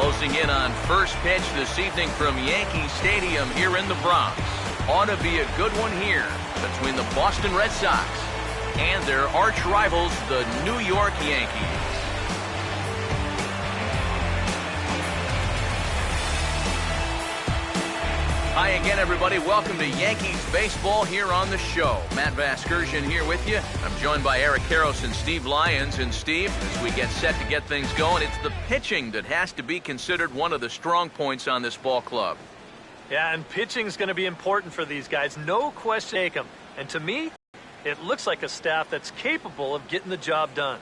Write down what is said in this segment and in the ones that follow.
Closing in on first pitch this evening from Yankee Stadium here in the Bronx. Ought to be a good one here between the Boston Red Sox and their arch rivals, the New York Yankees. Hi again, everybody. Welcome to Yankees baseball here on the show. Matt Vasgersian here with you. I'm joined by Eric Karros and Steve Lyons. And Steve, as we get set to get things going, it's the pitching that has to be considered one of the strong points on this ball club. Yeah, and pitching is going to be important for these guys. No question. Take them. And to me, it looks like a staff that's capable of getting the job done.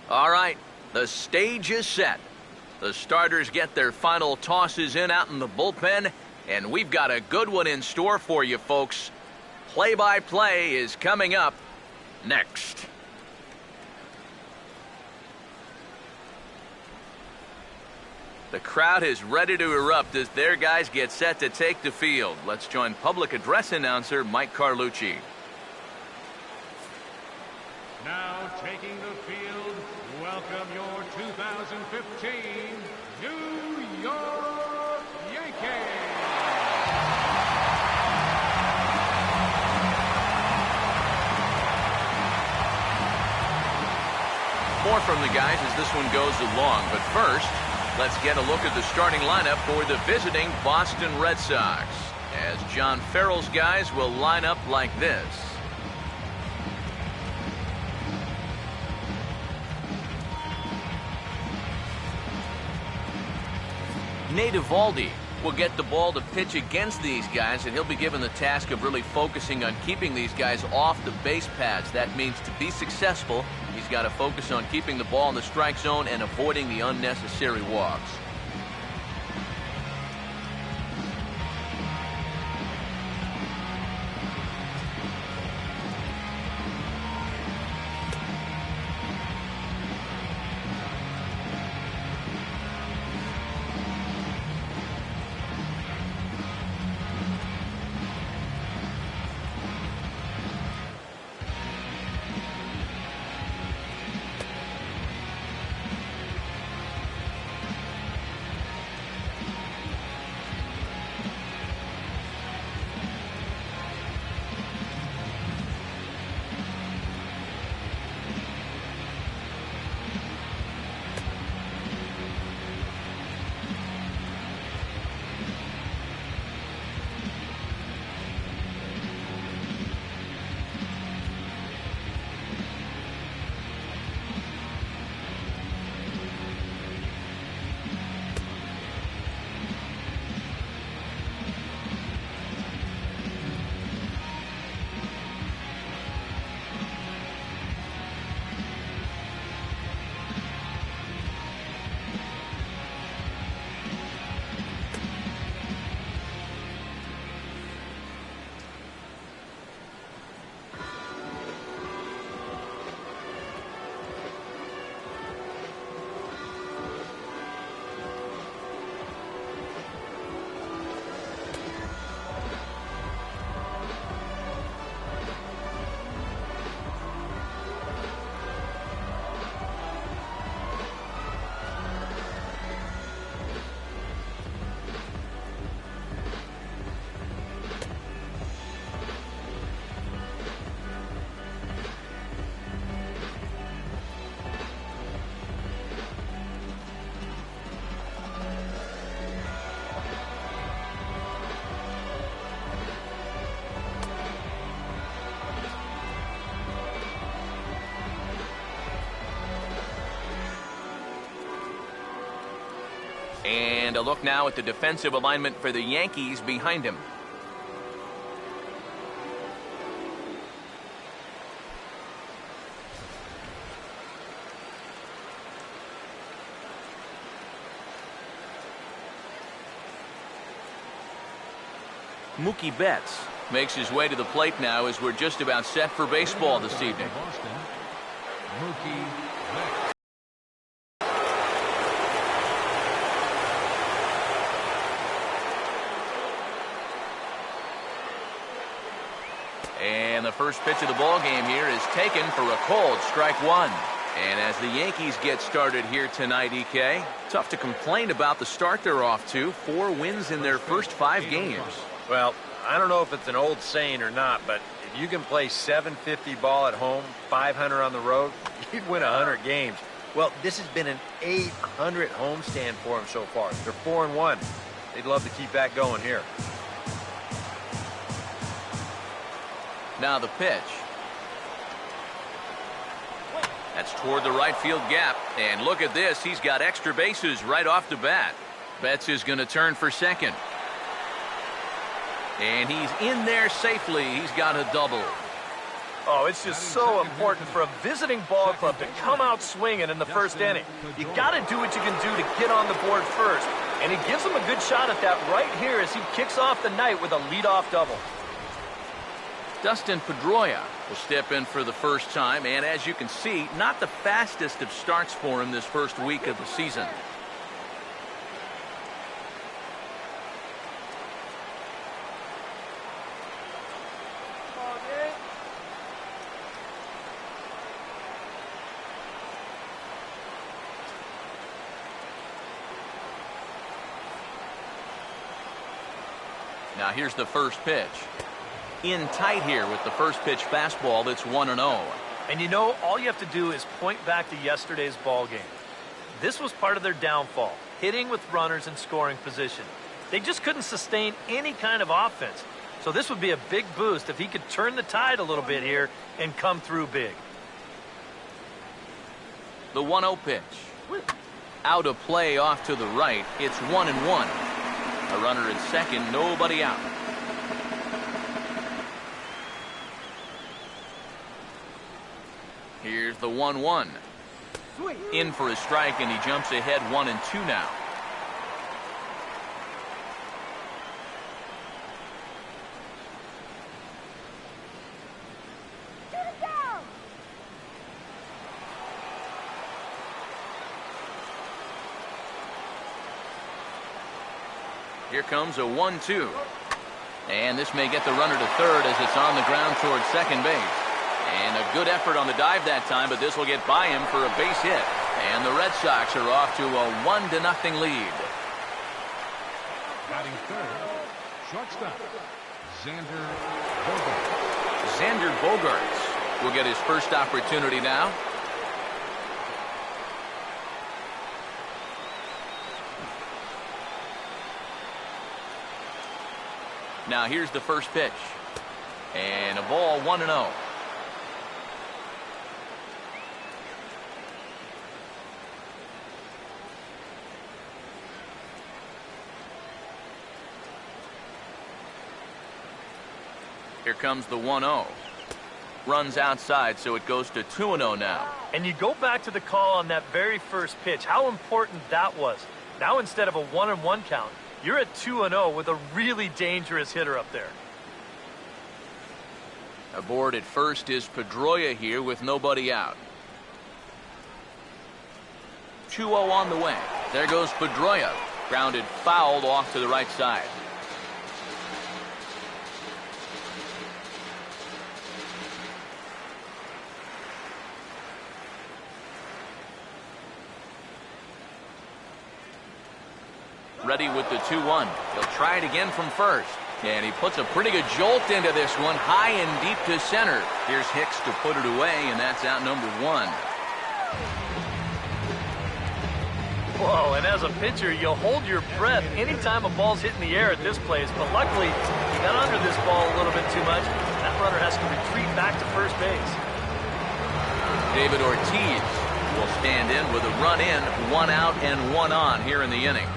All right, the stage is set. The starters get their final tosses in out in the bullpen, and we've got a good one in store for you, folks. Play-by-play is coming up next. The crowd is ready to erupt as their guys get set to take the field. Let's join public address announcer Mike Carlucci. Now taking the field, welcome your 2015 New York Yankees. More from the guys as this one goes along, but first, let's get a look at the starting lineup for the visiting Boston Red Sox, as John Farrell's guys will line up like this. Eovaldi will get the ball to pitch against these guys, and he'll be given the task of really focusing on keeping these guys off the base paths. That means to be successful, he's got to focus on keeping the ball in the strike zone and avoiding the unnecessary walks. And a look now at the defensive alignment for the Yankees behind him. Mookie Betts makes his way to the plate now as we're just about set for baseball this evening. Mookie Betts. And the first pitch of the ball game here is taken for a cold strike one. And as the Yankees get started here tonight, EK, tough to complain about the start they're off to. 4 wins in their first 5 games. Well, I don't know if it's an old saying or not, but if you can play 750 ball at home, 500 on the road, you'd win 100 games. Well, this has been an 800 homestand for them so far. They're 4-1. They'd love to keep that going here. Now the pitch. That's toward the right field gap. And look at this. He's got extra bases right off the bat. Betts is going to turn for second. And he's in there safely. He's got a double. Oh, it's just so important for a visiting ball club to come out swinging in the first inning. You got to do what you can do to get on the board first. And he gives him a good shot at that right here as he kicks off the night with a leadoff double. Dustin Pedroia will step in for the first time, and as you can see, not the fastest of starts for him this first week of the season. Now here's the first pitch. In tight here with the first pitch fastball that's 1-0. And you know, all you have to do is point back to yesterday's ball game. This was part of their downfall, hitting with runners in scoring position. They just couldn't sustain any kind of offense. So this would be a big boost if he could turn the tide a little bit here and come through big. The 1-0 pitch. Out of play off to the right. It's 1-1. A runner at second, nobody out. Here's the 1-1. In for a strike, and he jumps ahead 1-2 now. Here comes a 1-2. And this may get the runner to third as it's on the ground towards second base. And a good effort on the dive that time, but this will get by him for a base hit. And the Red Sox are off to a 1-0 lead. Batting third, shortstop, Xander Bogaerts. Xander Bogaerts will get his first opportunity now. Now here's the first pitch. And a ball 1-0. Here comes the 1-0. Runs outside, so it goes to 2-0 now. And you go back to the call on that very first pitch, how important that was. Now instead of a 1-1 count, you're at 2-0 with a really dangerous hitter up there. Aboard at first is Pedroia here with nobody out. 2-0 on the way. There goes Pedroia. Grounded fouled off to the right side. Ready with the 2-1. He'll try it again from first. And he puts a pretty good jolt into this one, high and deep to center. Here's Hicks to put it away, and that's out number 1. Whoa, and as a pitcher, you'll hold your breath anytime a ball's hitting the air at this place. But luckily, he got under this ball a little bit too much. That runner has to retreat back to first base. David Ortiz will stand in with a run in, 1 out and 1 on here in the inning.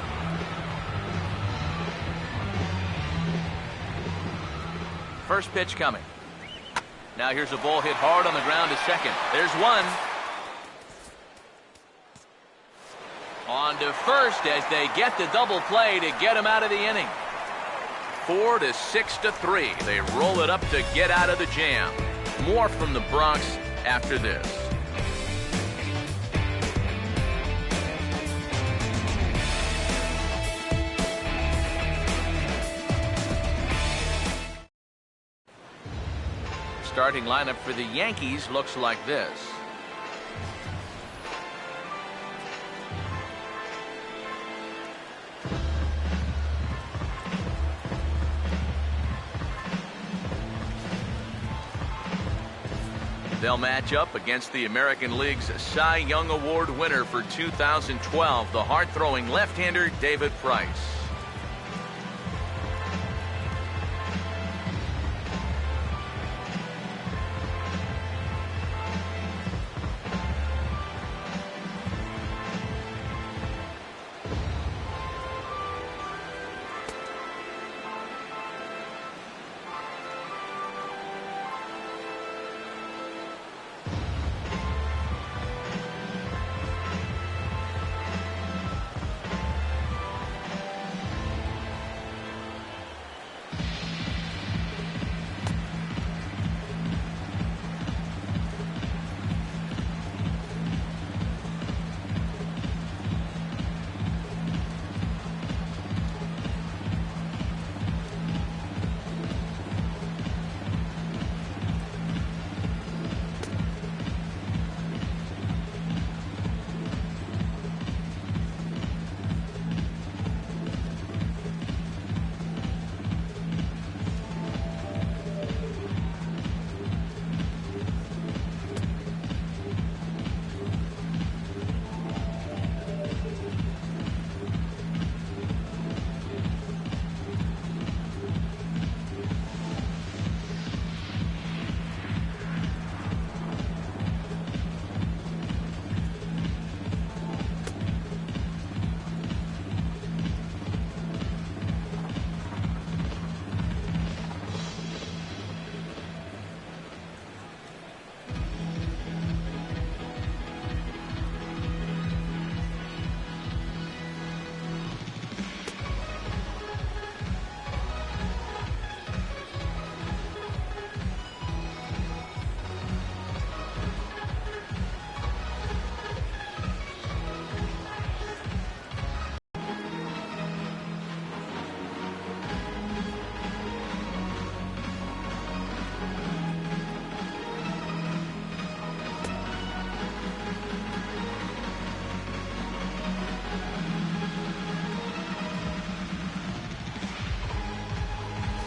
First pitch coming. Now here's a ball hit hard on the ground to second. There's one. On to first as they get the double play to get him out of the inning. 4-6-3. They roll it up to get out of the jam. More from the Bronx after this. starting lineup for the Yankees looks like this. They'll match up against the American League's Cy Young Award winner for 2012, the hard-throwing left-hander David Price.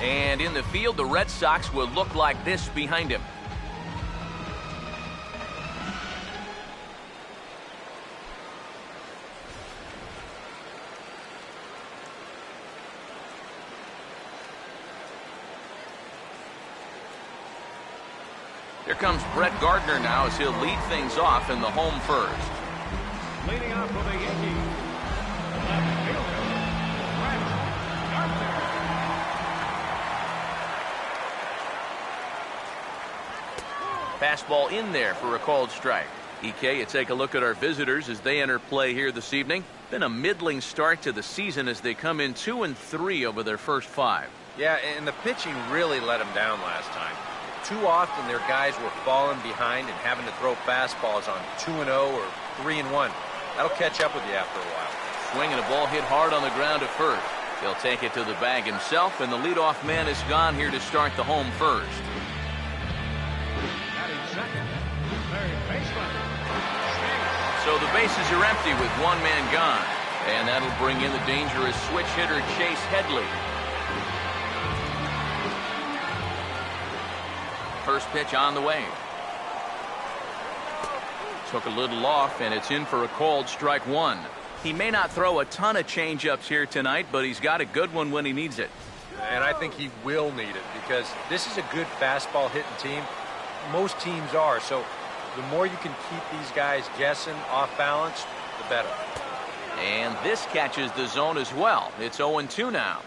And in the field, the Red Sox will look like this behind him. Here comes Brett Gardner now as he'll lead things off in the home first. Leading off for the Yankees, left fielder, Brett Gardner. Fastball in there for a called strike. EK, you take a look at our visitors as they enter play here this evening. Been a middling start to the season as they come in 2-3 over their first 5. Yeah, and the pitching really let them down last time. Too often their guys were falling behind and having to throw fastballs on 2-0 or 3-1. That'll catch up with you after a while. Swinging a ball hit hard on the ground at first. He'll take it to the bag himself, and the leadoff man is gone here to start the home first. Second, third baseman. So the bases are empty with one man gone. And that'll bring in the dangerous switch hitter Chase Headley. First pitch on the way. Took a little off, and it's in for a called strike 1. He may not throw a ton of changeups here tonight, but he's got a good one when he needs it. And I think he will need it because this is a good fastball hitting team. Most teams are, so the more you can keep these guys guessing, off balance, the better. And this catches the zone as well. It's 0-2 now.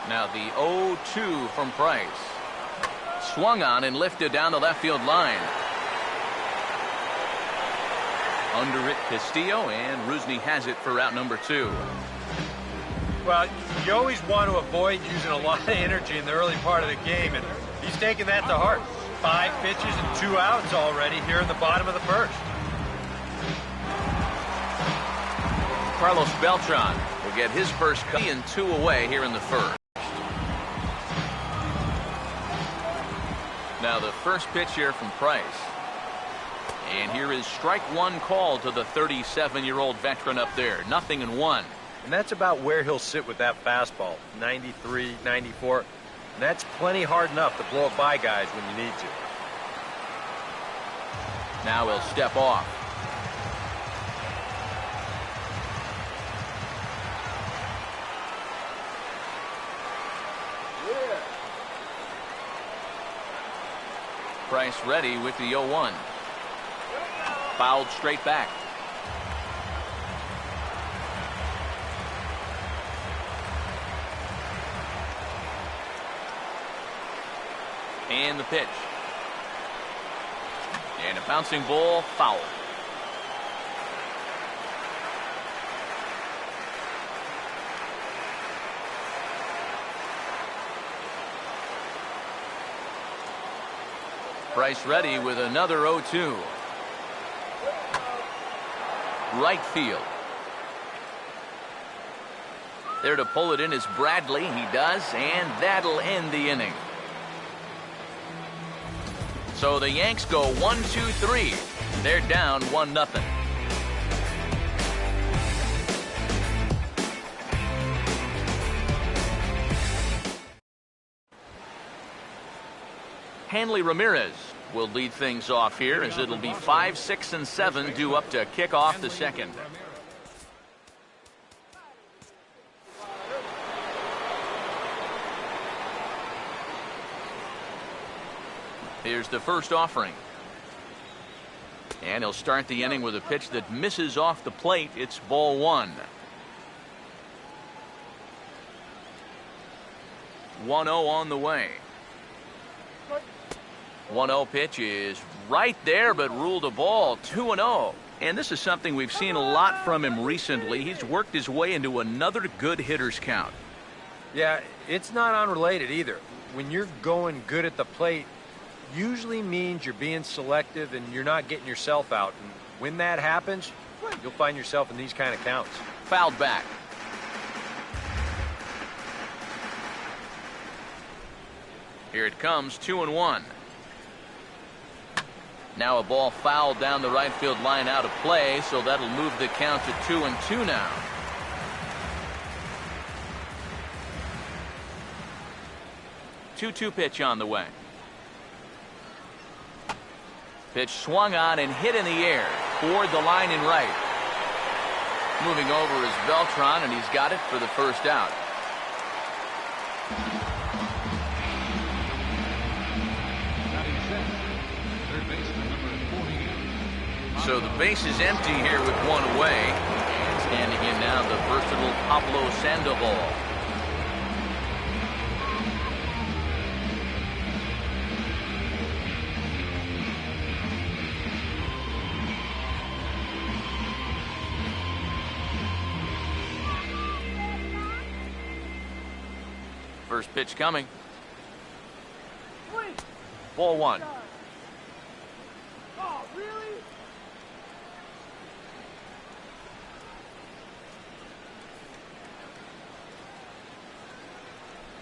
Now the 0-2 from Price. Swung on and lifted down the left field line. Under it, Castillo, and Rusney has it for out number 2. Well, you always want to avoid using a lot of energy in the early part of the game, and he's taking that to heart. 5 pitches and 2 outs already here in the bottom of the first. Carlos Beltran will get his first cut and 2 away here in the first. Now the first pitch here from Price. And here is strike 1 call to the 37-year-old veteran up there. 0-1. And that's about where he'll sit with that fastball. 93, 94. And that's plenty hard enough to blow it by guys when you need to. Now he'll step off. Price ready with the 0-1. Fouled straight back. And the pitch. And a bouncing ball, foul. Price ready with another 0-2. Right field. There to pull it in is Bradley. He does, and that'll end the inning. So the Yanks go 1-2-3. They're down 1-0. Hanley Ramirez will lead things off here as it'll be 5, 6, and 7 due up to kick off the second. Here's the first offering. And he'll start the inning with a pitch that misses off the plate. It's ball 1. 1-0 on the way. 1-0 pitch is right there, but ruled a ball. 2-0. And this is something we've seen a lot from him recently. He's worked his way into another good hitter's count. Yeah, it's not unrelated either. When you're going good at the plate, usually means you're being selective and you're not getting yourself out. And when that happens, you'll find yourself in these kind of counts. Fouled back. Here it comes, 2-1. Now a ball fouled down the right field line out of play, so that'll move the count to 2-2 now. Two-two pitch on the way. Pitch swung on and hit in the air toward the line in right. Moving over is Beltran, and he's got it for the first out. So the base is empty here with 1 away. And standing in now, the versatile Pablo Sandoval. First pitch coming. Ball 1. Oh, really?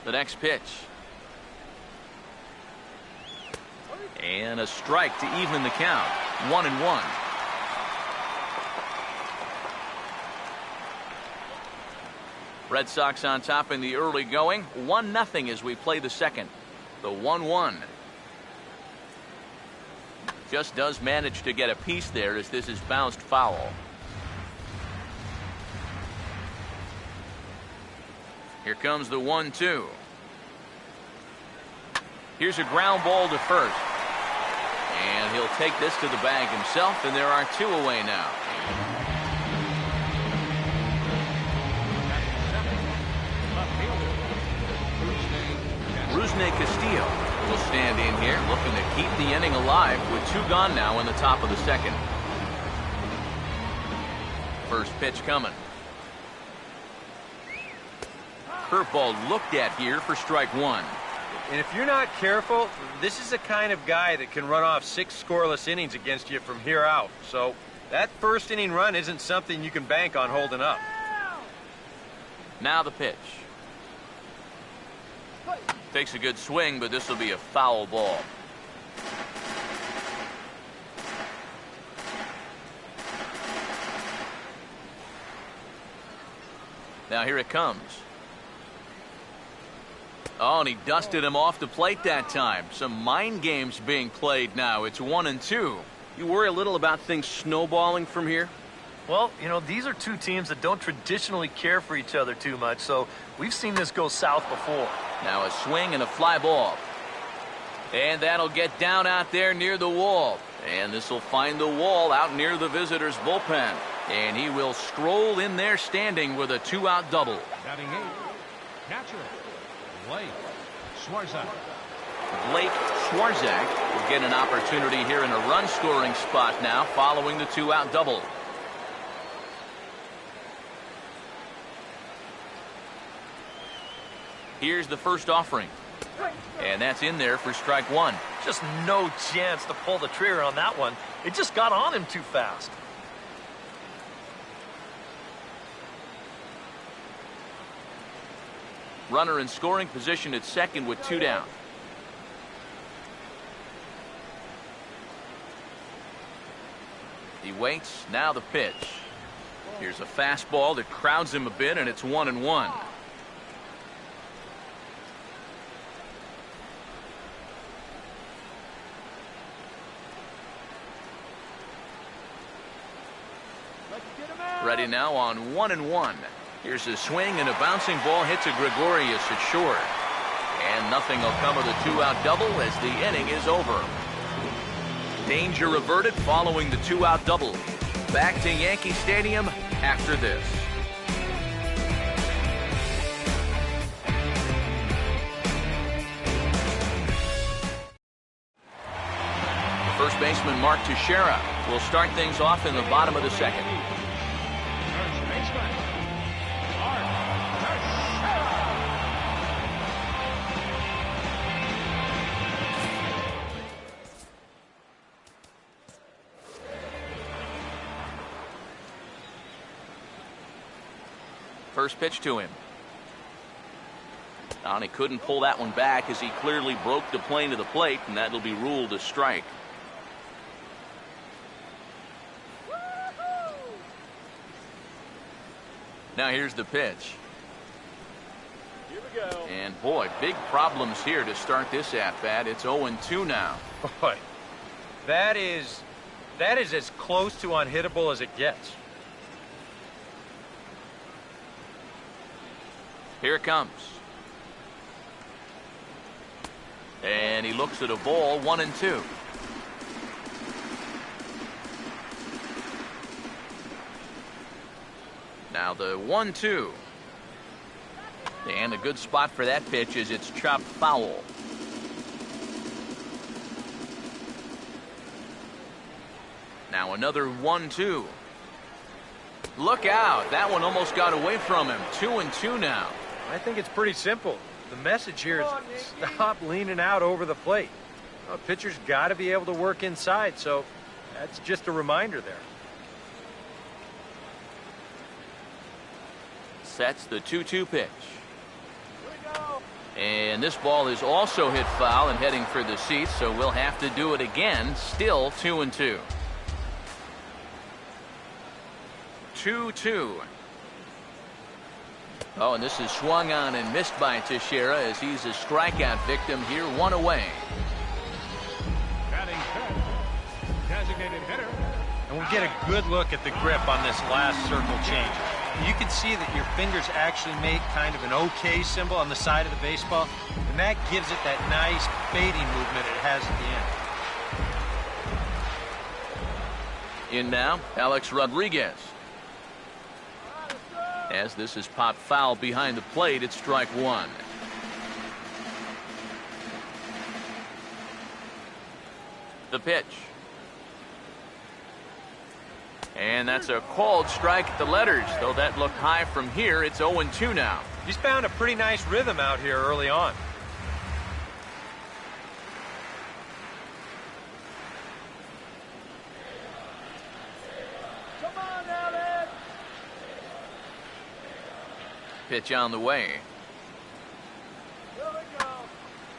The next pitch. And a strike to even the count. 1-1. Red Sox on top in the early going. 1-0 as we play the second. The 1-1. Just does manage to get a piece there as this is bounced foul. Here comes the 1-2. Here's a ground ball to first. And he'll take this to the bag himself, and there are 2 away now. Rusney Castillo will stand in here looking to keep the inning alive with 2 gone now in the top of the second. First pitch coming. curveball looked at here for strike one. And if you're not careful, this is the kind of guy that can run off 6 scoreless innings against you from here out. So that first inning run isn't something you can bank on holding up. Now the pitch. Takes a good swing, but this will be a foul ball. Now here it comes. Oh, and he dusted him off the plate that time. Some mind games being played now. It's 1-2. You worry a little about things snowballing from here? Well, you know, these are two teams that don't traditionally care for each other too much, so we've seen this go south before. Now a swing and a fly ball. And that'll get down out there near the wall. And this will find the wall out near the visitors' bullpen. And he will stroll in there standing with a 2-out double. Batting 8, catcher, Blake Swarzak. Blake Swarzak will get an opportunity here in a run-scoring spot now following the 2-out double. Here's the first offering. And that's in there for strike one. Just no chance to pull the trigger on that one. It just got on him too fast. Runner in scoring position at second with 2 down. He waits. Now the pitch. Here's a fastball that crowds him a bit, and it's 1-1. Ready now on 1-1. Here's a swing, and a bouncing ball hits a Gregorius at short. And nothing will come of the 2-out double as the inning is over. Danger averted following the 2-out double. Back to Yankee Stadium after this. First baseman Mark Teixeira will start things off in the bottom of the second. First baseman, Mark Teixeira. First pitch to him. And he couldn't pull that one back as he clearly broke the plane to the plate, and that'll be ruled a strike. Now here's the pitch. Here we go. And boy, big problems here to start this at-bat. It's 0-2 now. Boy, that is as close to unhittable as it gets. Here it comes. And he looks at a ball, 1-2. Now the 1-2. And a good spot for that pitch is it's chopped foul. Now another 1-2. Look out. That one almost got away from him. 2-2 now. I think it's pretty simple. The message here is stop leaning out over the plate. Well, pitcher's got to be able to work inside, so that's just a reminder there. Sets the 2-2 pitch. And this ball is also hit foul and heading for the seats, so we'll have to do it again. Still 2-2. 2-2. Oh, and this is swung on and missed by Teixeira as he's a strikeout victim here, 1 away. Batting fifth, designated hitter. And we'll get a good look at the grip on this last circle change. You can see that your fingers actually make kind of an OK symbol on the side of the baseball, and that gives it that nice fading movement it has at the end. In now, Alex Rodriguez. As this is popped foul behind the plate, it's strike one. The pitch. And that's a called strike at the letters, though that looked high from here. It's 0-2 now. He's found a pretty nice rhythm out here early on. Pitch on the way.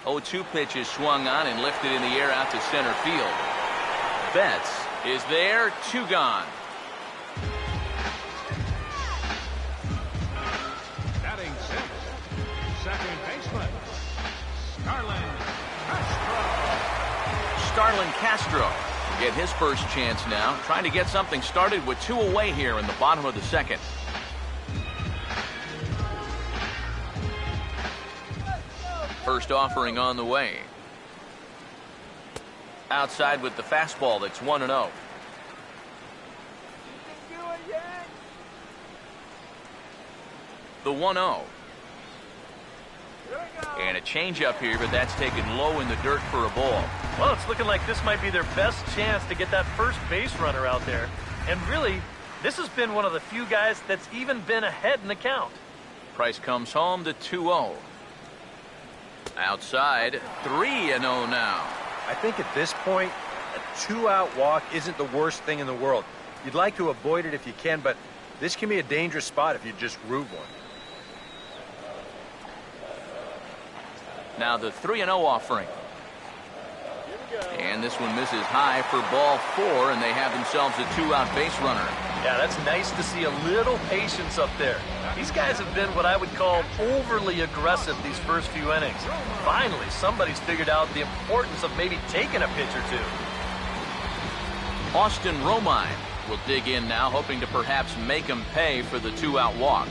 0-2 pitch is swung on and lifted in the air out to center field. Betts is there, 2 gone. Batting 6th, second baseman, Starlin Castro. Starlin Castro will get his first chance now, trying to get something started with 2 away here in the bottom of the second. First offering on the way. Outside with the fastball, that's 1-0. The 1-0. And a changeup here, but that's taken low in the dirt for a ball. Well, it's looking like this might be their best chance to get that first base runner out there. And really, this has been one of the few guys that's even been ahead in the count. Price comes home to 2-0. Outside, 3-0 now. I think at this point, a 2-out walk isn't the worst thing in the world. You'd like to avoid it if you can, but this can be a dangerous spot if you just groove one. Now the 3-0 offering. And this one misses high for ball 4, and they have themselves a 2-out base runner. Yeah, that's nice to see a little patience up there. These guys have been what I would call overly aggressive these first few innings. Finally, somebody's figured out the importance of maybe taking a pitch or 2. Austin Romine will dig in now, hoping to perhaps make him pay for the 2-out walk.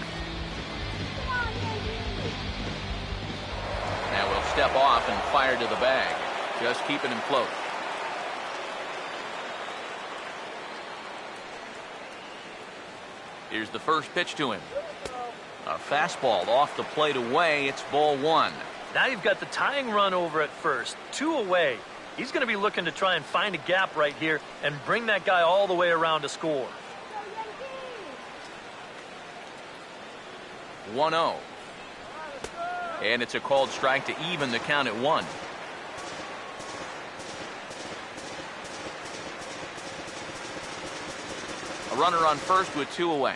Now we'll step off and fire to the bag, just keeping him close. Here's the first pitch to him. A fastball off the plate away. It's ball 1. Now you've got the tying run over at first. 2 away. He's going to be looking to try and find a gap right here and bring that guy all the way around to score. 1-0. And it's a called strike to even the count at 1. A runner on first with 2 away.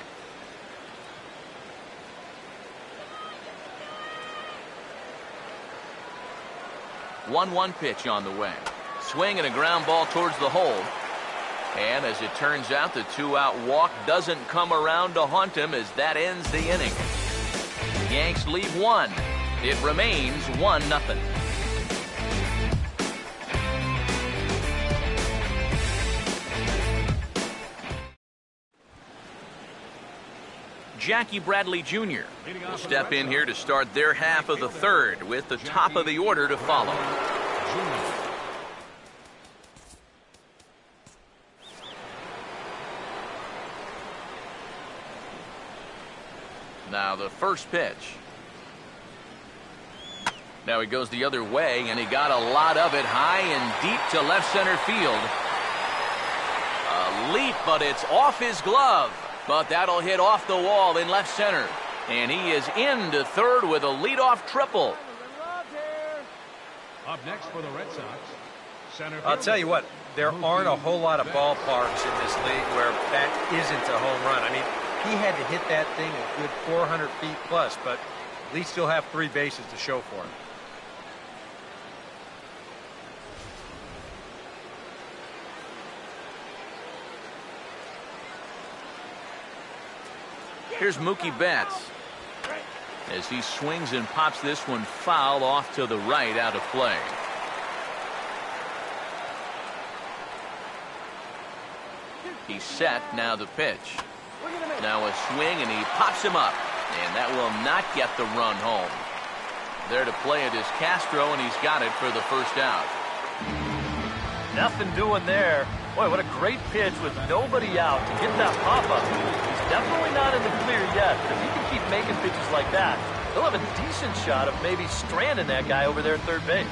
One pitch on the way. Swing and a ground ball towards the hole. And as it turns out, the 2-out walk doesn't come around to haunt him as that ends the inning. The Yanks lead 1. It remains 1-0. Jackie Bradley Jr. will step in here to start their half of the third with the top of the order to follow. Now the first pitch. Now he goes the other way, and he got a lot of it high and deep to left center field. A leap, but it's off his glove. But that'll hit off the wall in left center. And he is into third with a leadoff triple. Up next for the Red Sox, center I'll fielder, tell you what, there aren't a whole lot of ballparks in this league where that isn't a home run. I mean, he had to hit that thing a good 400 feet plus, but at least he'll have 3 bases to show for him. Here's Mookie Betts as he swings and pops this one foul off to the right, out of play. He's set. Now the pitch. Now a swing, and he pops him up, and that will not get the run home. There to play it is Castro, and he's got it for the first out. Nothing doing there. Boy, what a great pitch with nobody out to get that pop-up. He's definitely not in the clear yet, but if he can keep making pitches like that, he'll have a decent shot of maybe stranding that guy over there at third base.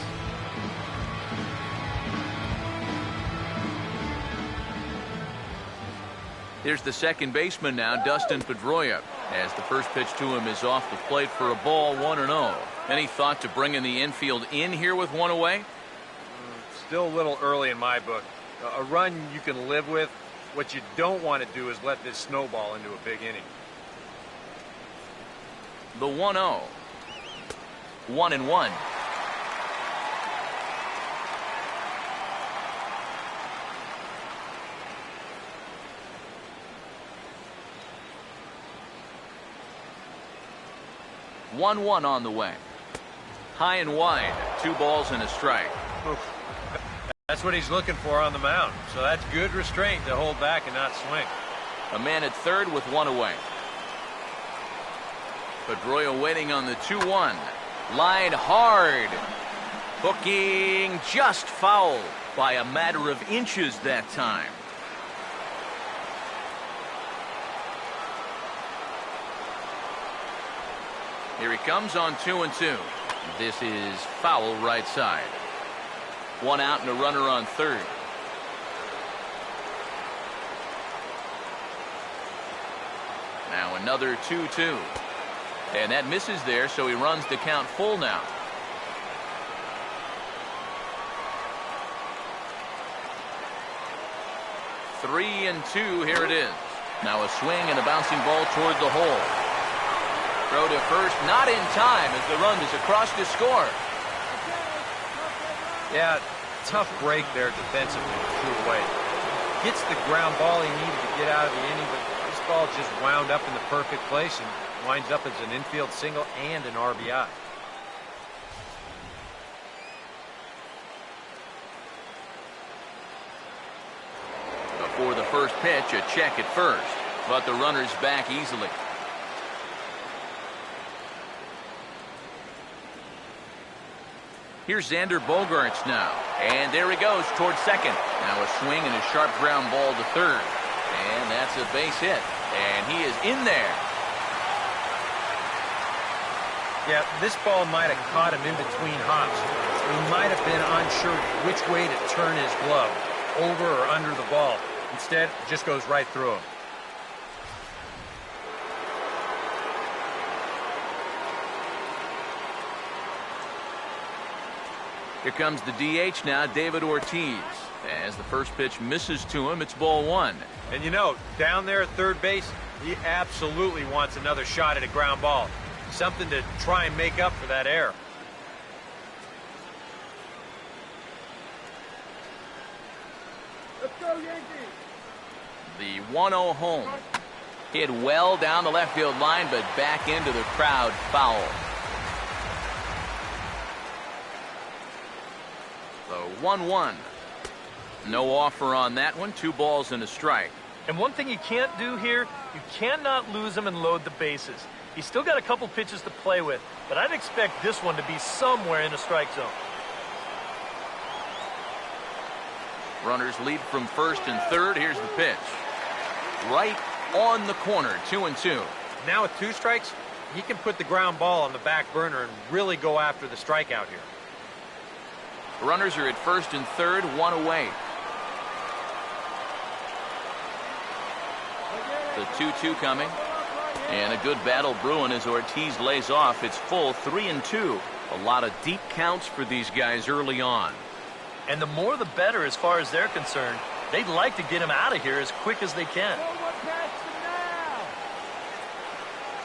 Here's the second baseman now, Dustin Pedroia. As the first pitch to him is off the plate for a ball, 1-0. Any thought to bringing the infield in here with one away? Still a little early in my book. A run you can live with. What you don't want to do is let this snowball into a big inning. The 1-0. 1-1. One on the way. High and wide. 2 balls and a strike. That's what he's looking for on the mound. So that's good restraint to hold back and not swing. A man at third with 1 away. Pedroia waiting on the 2-1. Line hard. Hooking just foul by a matter of inches that time. Here he comes on 2-2. This is foul right side. 1 out and a runner on third. Now another 2-2. And that misses there, so he runs the count full now. Three and 2, here it is. Now a swing and a bouncing ball toward the hole. Throw to first, not in time as the run is across to score. Yeah, tough break there defensively with 2 away. Gets the ground ball he needed to get out of the inning, but this ball just wound up in the perfect place and winds up as an infield single and an RBI. Before the first pitch, a check at first, but the runner's back easily. Here's Xander Bogaerts now. And there he goes towards second. Now a swing and a sharp ground ball to third. And that's a base hit. And he is in there. Yeah, this ball might have caught him in between hops. He might have been unsure which way to turn his glove, over or under the ball. Instead, it just goes right through him. Here comes the DH now, David Ortiz. As the first pitch misses to him, it's ball 1. And you know, down there at third base, he absolutely wants another shot at a ground ball. Something to try and make up for that error. Let's go, Yankees! The 1-0 home. Hit well down the left field line, but back into the crowd, foul. The 1-1. No offer on that one. 2 balls and a strike. And one thing you can't do here, you cannot lose him and load the bases. He's still got a couple pitches to play with, but I'd expect this one to be somewhere in the strike zone. Runners lead from first and third. Here's the pitch. Right on the corner, 2-2. Now with 2 strikes, he can put the ground ball on the back burner and really go after the strikeout here. Runners are at first and third, 1 away. The 2-2 coming. And a good battle brewing as Ortiz lays off. It's full 3-2. A lot of deep counts for these guys early on. And the more the better as far as they're concerned. They'd like to get him out of here as quick as they can.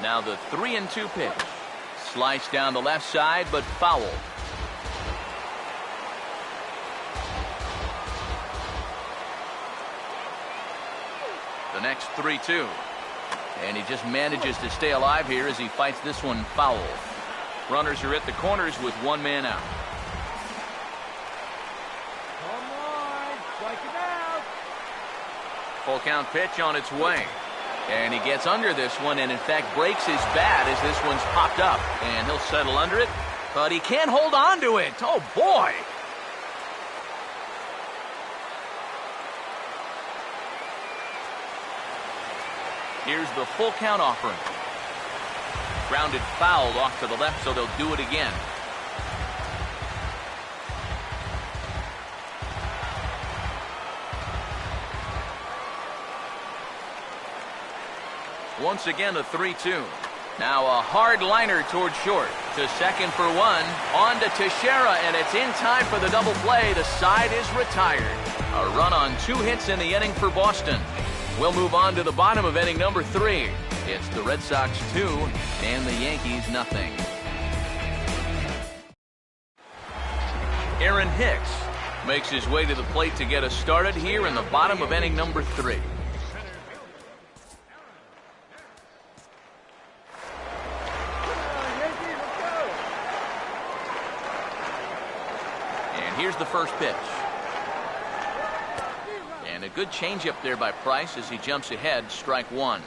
Now the 3-2 pitch. Sliced down the left side, but foul. The next 3-2. And he just manages to stay alive here as he fights this one foul. Runners are at the corners with 1 man out. Come on, strike it out! Full count pitch on its way. And he gets under this one and in fact breaks his bat as this one's popped up. And he'll settle under it, but he can't hold on to it. Oh boy! Here's the full count offering. Grounded foul off to the left, so they'll do it again. Once again, a 3-2. Now a hard liner toward short. To second for one. On to Teixeira, and it's in time for the double play. The side is retired. A run on 2 hits in the inning for Boston. We'll move on to the bottom of inning number 3. It's the Red Sox 2 and the Yankees nothing. Aaron Hicks makes his way to the plate to get us started here in the bottom of inning number 3. And here's the first pitch. And a good changeup there by Price as he jumps ahead, strike 1.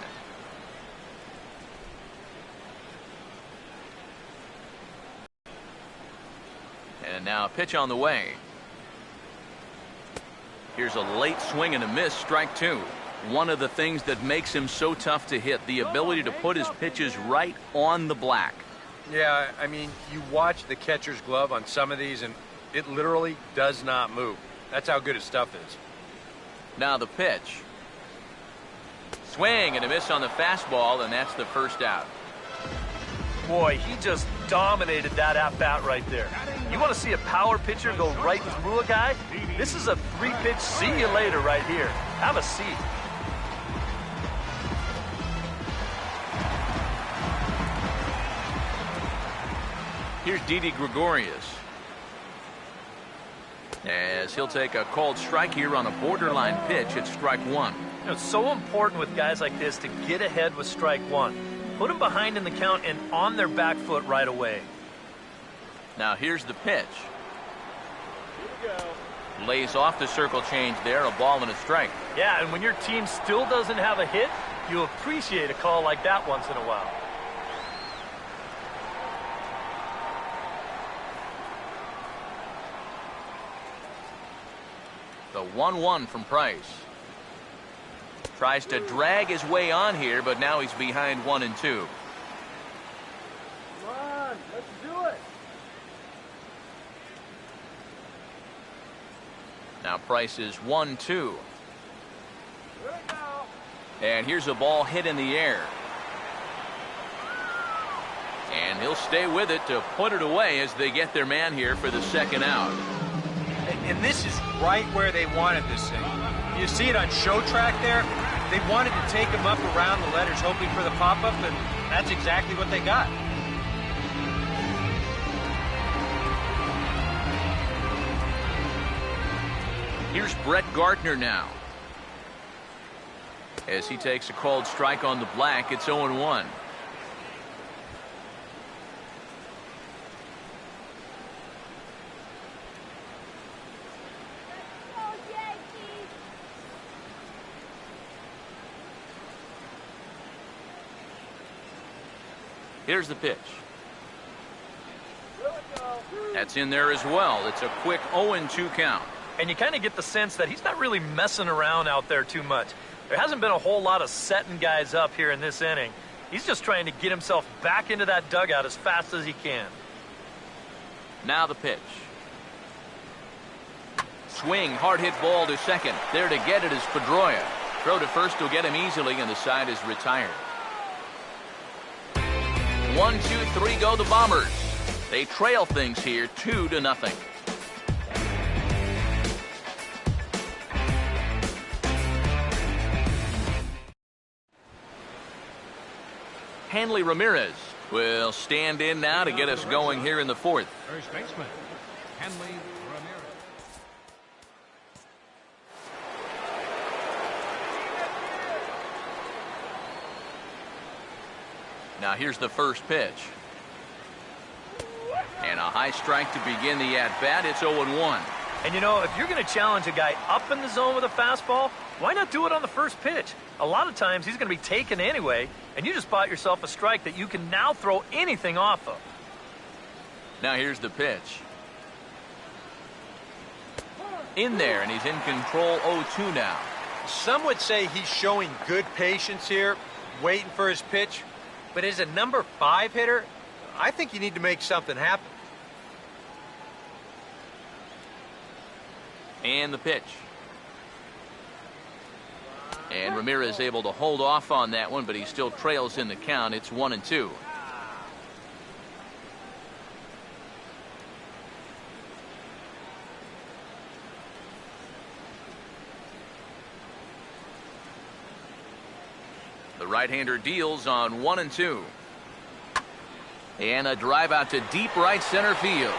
And now a pitch on the way. Here's a late swing and a miss, strike 2. One of the things that makes him so tough to hit, the ability to put his pitches right on the black. Yeah, I mean, you watch the catcher's glove on some of these, and it literally does not move. That's how good his stuff is. Now the pitch. Swing and a miss on the fastball, and that's the first out. Boy, he just dominated that at-bat right there. You want to see a power pitcher go right through a guy? This is a 3-pitch see you later right here. Have a seat. Here's Didi Gregorius, as he'll take a called strike here on a borderline pitch at strike 1. You know, it's so important with guys like this to get ahead with strike 1. Put them behind in the count and on their back foot right away. Now here's the pitch. Here we go. Lays off the circle change there, a ball and a strike. Yeah, and when your team still doesn't have a hit, you appreciate a call like that once in a while. The 1-1 from Price. Tries to drag his way on here, but now he's behind 1 and 2. Come on, let's do it. Now Price is 1-2. Here we go. And here's a ball hit in the air. And he'll stay with it to put it away as they get their man here for the second out. And this is right where they wanted this thing. You see it on show track there? They wanted to take him up around the letters, hoping for the pop-up, and that's exactly what they got. Here's Brett Gardner now. As he takes a called strike on the black, it's 0-1. Here's the pitch. That's in there as well. It's a quick 0-2 count. And you kind of get the sense that he's not really messing around out there too much. There hasn't been a whole lot of setting guys up here in this inning. He's just trying to get himself back into that dugout as fast as he can. Now the pitch. Swing, hard hit ball to second. There to get it is Pedroia. Throw to first will get him easily, and the side is retired. 1, 2, 3 go the Bombers. They trail things here 2-0. Hanley Ramirez will stand in now to get us going here in the 4th. First baseman, Hanley Ramirez. Now here's the first pitch. And a high strike to begin the at-bat. It's 0-1. And you know, if you're going to challenge a guy up in the zone with a fastball, why not do it on the first pitch? A lot of times he's going to be taken anyway, and you just bought yourself a strike that you can now throw anything off of. Now here's the pitch. In there, and he's in control. 0-2 now. Some would say he's showing good patience here, waiting for his pitch. But as a number 5 hitter, I think you need to make something happen. And the pitch. And Ramirez able to hold off on that one, but he still trails in the count. It's 1-2. The right-hander deals on 1-2. And a drive out to deep right center field.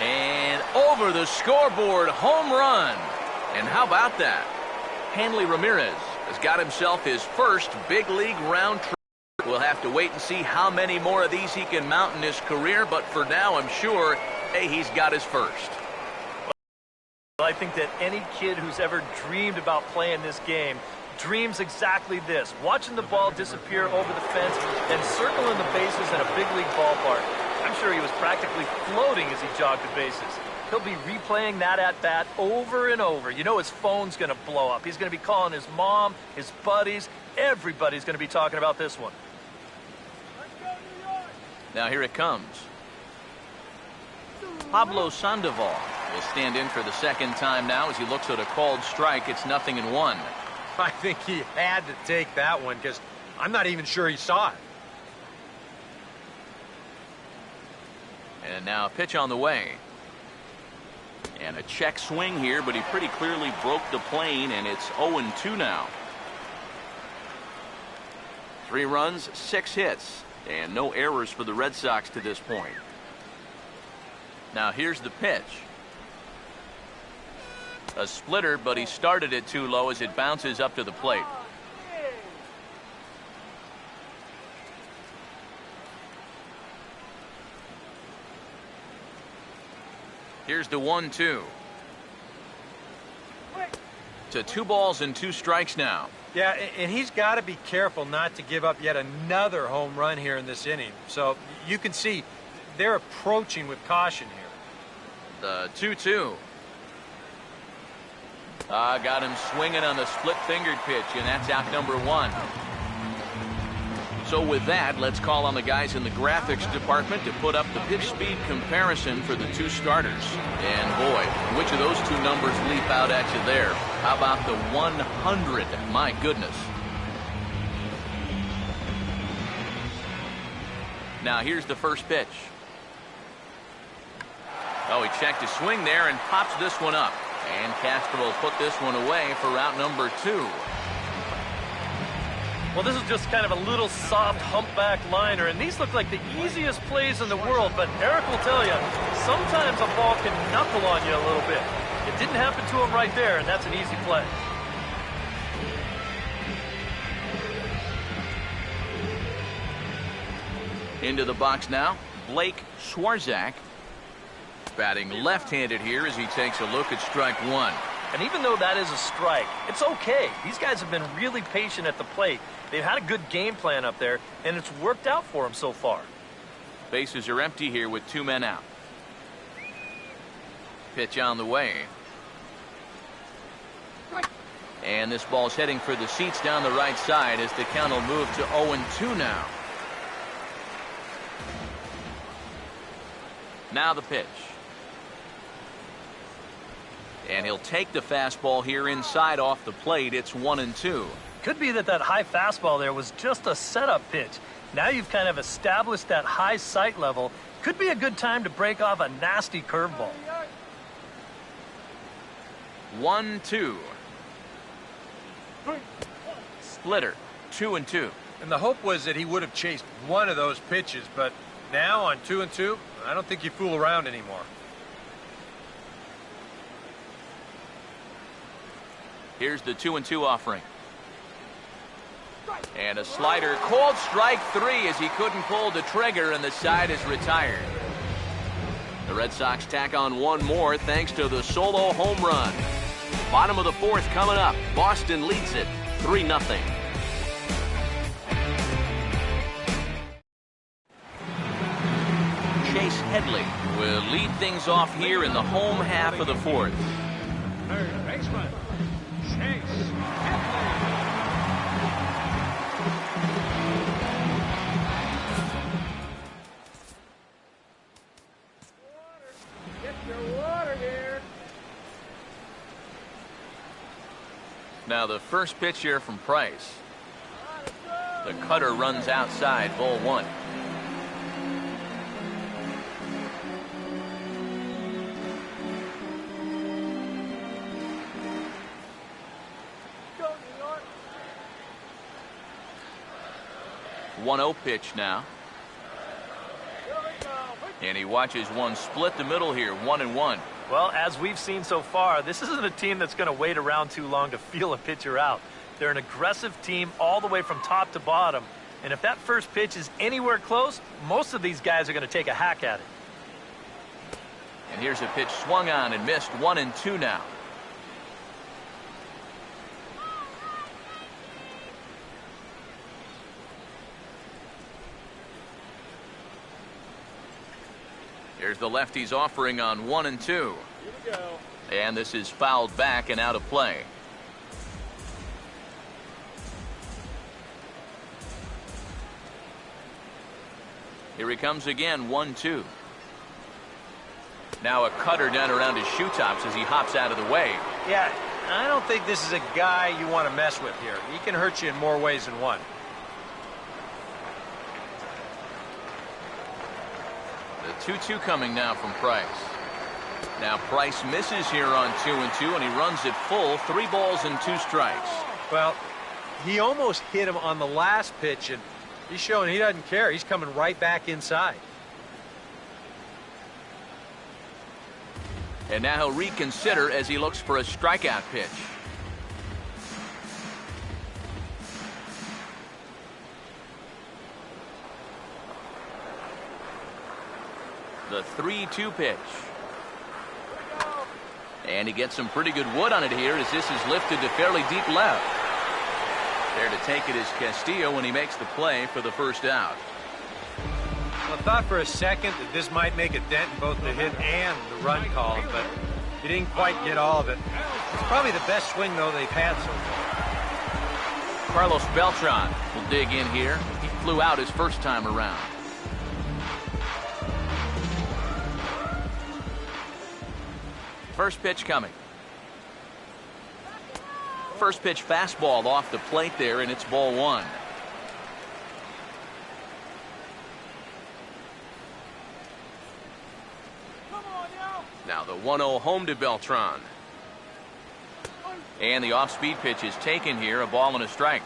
And over the scoreboard, home run. And how about that? Hanley Ramirez has got himself his first big league round trip. We'll have to wait and see how many more of these he can mount in his career, but for now, I'm sure, hey, he's got his first. I think that any kid who's ever dreamed about playing this game dreams exactly this, watching the ball disappear over the fence and circling the bases in a big league ballpark. I'm sure he was practically floating as he jogged the bases. He'll be replaying that at-bat over and over. You know his phone's going to blow up. He's going to be calling his mom, his buddies. Everybody's going to be talking about this one. Now here it comes. Pablo Sandoval will stand in for the second time now as he looks at a called strike. It's 0-1. I think he had to take that one because I'm not even sure he saw it. And now a pitch on the way. And a check swing here, but he pretty clearly broke the plane, and it's 0-2 now. 3 runs, 6 hits, and no errors for the Red Sox to this point. Now here's the pitch. A splitter, but he started it too low as it bounces up to the plate. Here's the 1-2. To 2 balls and 2 strikes now. Yeah, and he's got to be careful not to give up yet another home run here in this inning. So you can see they're approaching with caution here. The 2-2. Got him swinging on the split-fingered pitch, and that's out number 1. So with that, let's call on the guys in the graphics department to put up the pitch speed comparison for the 2 starters. And boy, which of those 2 numbers leap out at you there? How about the 100? My goodness. Now here's the first pitch. Oh, he checked his swing there and pops this one up. And Castro will put this one away for route number 2. Well, this is just kind of a little soft humpback liner, and these look like the easiest plays in the world, but Eric will tell you, sometimes a ball can knuckle on you a little bit. It didn't happen to him right there, and that's an easy play. Into the box now, Blake Swarzak. Batting left-handed here as he takes a look at strike 1. And even though that is a strike, it's okay. These guys have been really patient at the plate. They've had a good game plan up there, and it's worked out for them so far. Bases are empty here with 2 men out. Pitch on the way. And this ball's heading for the seats down the right side as the count will move to 0-2 now. Now the pitch. And he'll take the fastball here inside off the plate. It's 1-2. Could be that high fastball there was just a setup pitch. Now you've kind of established that high sight level. Could be a good time to break off a nasty curveball. 1-2. Splitter. 2-2. And the hope was that he would have chased one of those pitches, but now on 2-2, I don't think you fool around anymore. Here's the 2-2 offering. And a slider, called strike 3 as he couldn't pull the trigger, and the side is retired. The Red Sox tack on 1 more thanks to the solo home run. Bottom of the 4th coming up. Boston leads it 3-0. Chase Headley will lead things off here in the home half of the 4th. Third baseman, Chase Headley. Get your water here. Now the first pitch here from Price. The cutter runs outside, ball one. Go, New York. 1-0 pitch now. Here we go. And he watches one split the middle here, 1-1. Well, as we've seen so far, this isn't a team that's going to wait around too long to feel a pitcher out. They're an aggressive team all the way from top to bottom. And if that first pitch is anywhere close, most of these guys are going to take a hack at it. And here's a pitch swung on and missed, 1-2 now. Here's the lefty's offering on 1-2. Here we go. And this is fouled back and out of play. Here he comes again, 1-2. Now a cutter down around his shoe tops as he hops out of the way. Yeah, I don't think this is a guy you want to mess with here. He can hurt you in more ways than one. The 2-2 coming now from Price. Now Price misses here on 2-2, and he runs it full, 3 balls and 2 strikes. Well, he almost hit him on the last pitch, and he's showing he doesn't care. He's coming right back inside. And now he'll reconsider as he looks for a strikeout pitch. The 3-2 pitch. And he gets some pretty good wood on it here as this is lifted to fairly deep left. There to take it is Castillo when he makes the play for the first out. I thought for a second that this might make a dent in both the hit and the run column, but he didn't quite get all of it. It's probably the best swing, though, they've had so far. Carlos Beltran will dig in here. He flew out his first time around. First pitch coming. First pitch fastball off the plate there, and it's ball one. Now the 1-0 home to Beltran. And the off-speed pitch is taken here, a ball and a strike.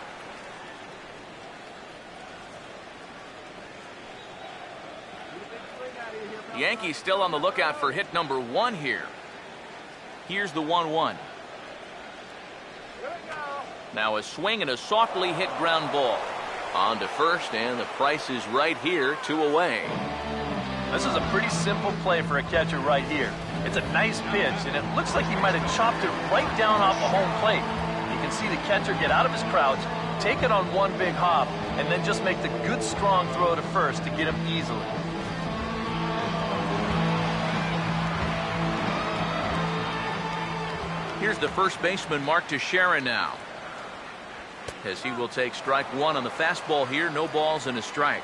The Yankees still on the lookout for hit number 1 here. Here's the 1-1. Now a swing and a softly hit ground ball. On to first, and the Price is right here, 2 away. This is a pretty simple play for a catcher right here. It's a nice pitch, and it looks like he might have chopped it right down off the home plate. You can see the catcher get out of his crouch, take it on one big hop, and then just make the good strong throw to first to get him easily. Here's the first baseman, Mark Teixeira, now, as he will take strike 1 on the fastball here. No balls and a strike.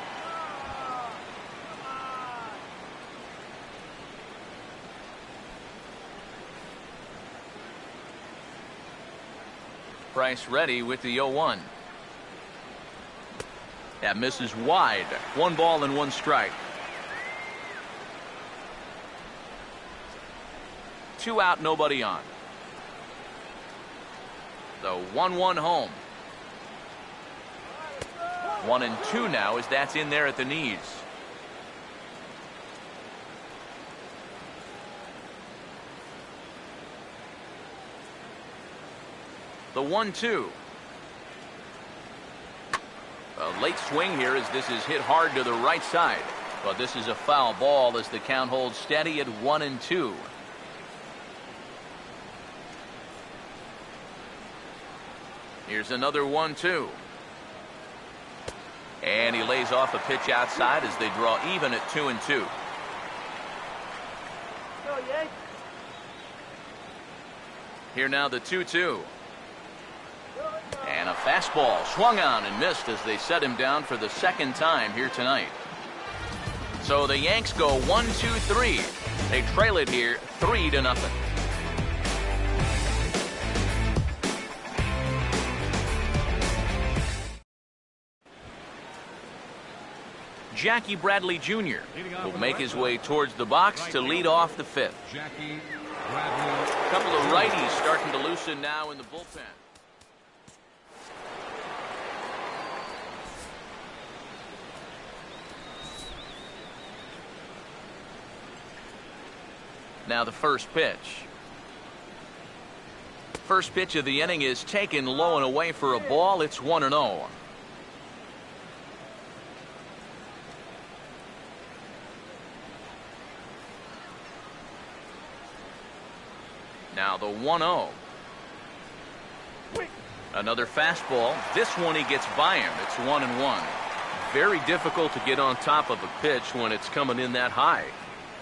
Price ready with the 0-1. That misses wide. 1 ball and 1 strike. 2 out, nobody on. The 1-1 home. 1-2 now as that's in there at the knees. The 1-2. A late swing here as this is hit hard to the right side. But this is a foul ball as the count holds steady at 1-2. Here's another 1-2. And he lays off a pitch outside as they draw even at 2-2. Go, Yank. Here now the 2-2. And a fastball swung on and missed as they set him down for the second time here tonight. So the Yanks go 1-2-3. They trail it here 3-0. Jackie Bradley Jr. will make his way towards the box to lead off the fifth. Jackie Bradley. A couple of righties starting to loosen now in the bullpen. Now the first pitch. First pitch of the inning is taken low and away for a ball. It's 1-0. Now the 1-0. Another fastball. This one he gets by him. It's 1-1. Very difficult to get on top of a pitch when it's coming in that high.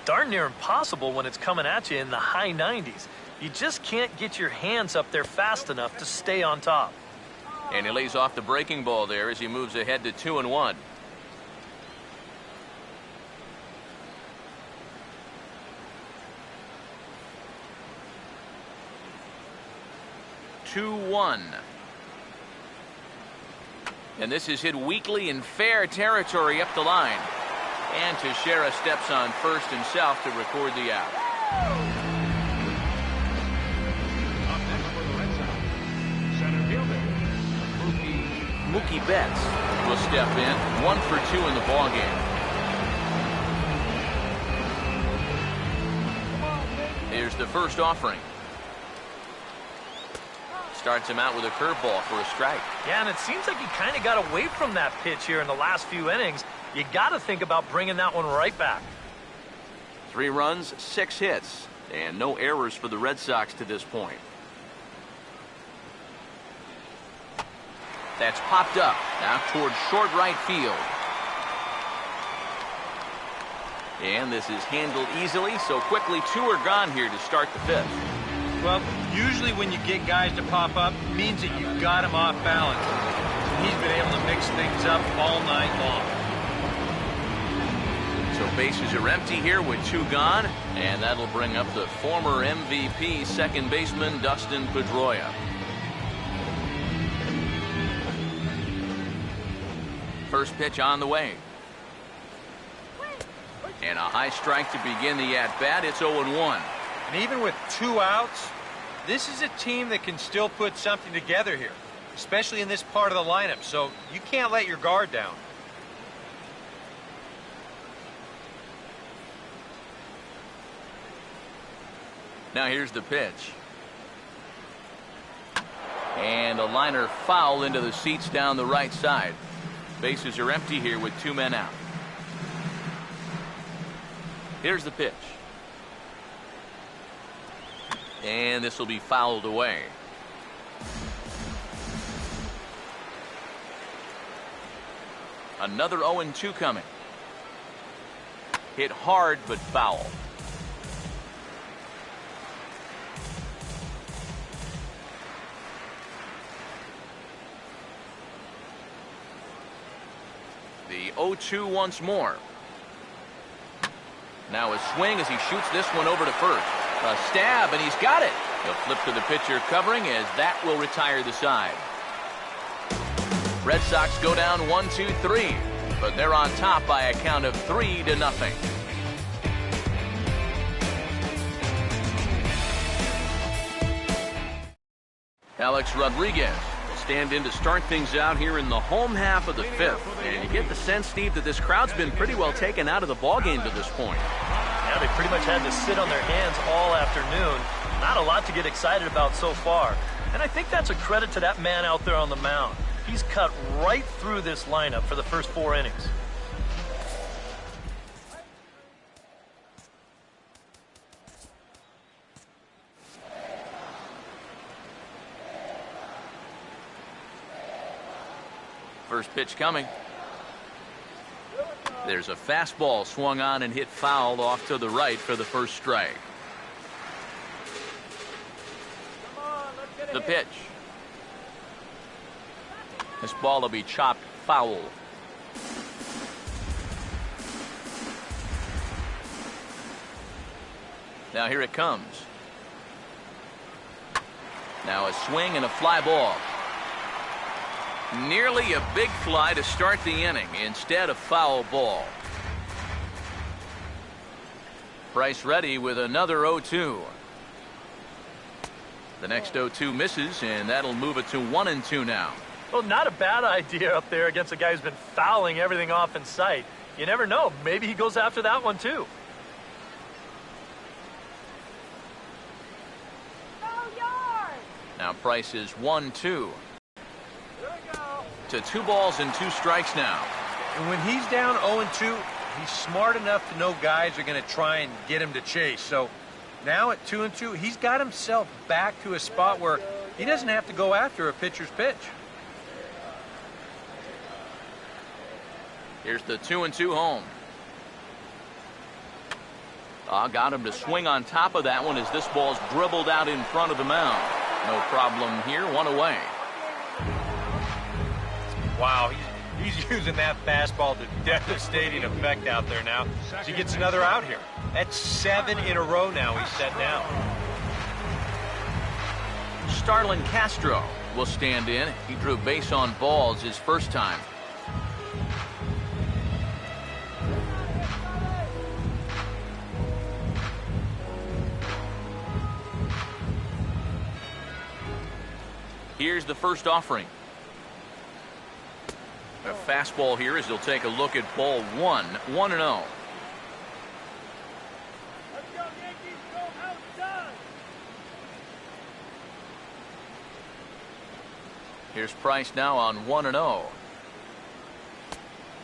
Darn near impossible when it's coming at you in the high 90s. You just can't get your hands up there fast enough to stay on top. And he lays off the breaking ball there as he moves ahead to 2-1. And this is hit weakly in fair territory up the line. And Teixeira steps on first himself to record the out. Up next for the Red Sox, center fielder, Mookie Betts will step in. 1 for 2 in the ballgame. Here's the first offering. Starts him out with a curveball for a strike. Yeah, and it seems like he kind of got away from that pitch here in the last few innings. You got to think about bringing that one right back. 3 runs, 6 hits, and no errors for the Red Sox to this point. That's popped up now towards short right field. And this is handled easily, so quickly 2 are gone here to start the fifth. Well, usually when you get guys to pop up, it means that you've got them off balance. He's been able to mix things up all night long. So bases are empty here with 2 gone, and that'll bring up the former MVP second baseman Dustin Pedroia. First pitch on the way. And a high strike to begin the at-bat. It's 0-1. And even with 2 outs, this is a team that can still put something together here, especially in this part of the lineup, so you can't let your guard down. Now here's the pitch. And a liner foul into the seats down the right side. Bases are empty here with 2 men out. Here's the pitch. And this will be fouled away. Another 0-2 coming. Hit hard but foul. The 0-2 once more. Now a swing as he shoots this one over to first. A stab, and he's got it. He'll flip to the pitcher covering as that will retire the side. Red Sox go down 1-2-3, but they're on top by a count of 3-0. Alex Rodriguez will stand in to start things out here in the home half of the fifth. And you get the sense, Steve, that this crowd's been pretty well taken out of the ballgame to this point. Yeah, they pretty much had to sit on their hands all afternoon. Not a lot to get excited about so far. And I think that's a credit to that man out there on the mound. He's cut right through this lineup for the first 4 innings. First pitch coming. There's a fastball swung on and hit foul off to the right for the first strike. The pitch. This ball will be chopped foul. Now here it comes. Now a swing and a fly ball. Nearly a big fly to start the inning instead of foul ball. Price ready with another 0-2. The next 0-2 misses, and that'll move it to 1-2 now. Well, not a bad idea up there against a guy who's been fouling everything off in sight. You never know. Maybe he goes after that one, too. Now Price is 1-2. To 2 balls and 2 strikes now. And when he's down 0-2, he's smart enough to know guys are going to try and get him to chase. So now at 2-2, he's got himself back to a spot where he doesn't have to go after a pitcher's pitch. Here's the 2-2 home. Got him to swing on top of that one as this ball's dribbled out in front of the mound. No problem here, 1 away. Wow, he's using that fastball to devastating effect out there now. So he gets another out here. That's 7 in a row now he's set down. Starlin Castro will stand in. He drew base on balls his first time. Here's the first offering. A fastball here as he'll take a look at ball 1, 1-0. Let's go, Yankees, go outside. Here's Price now on 1-0.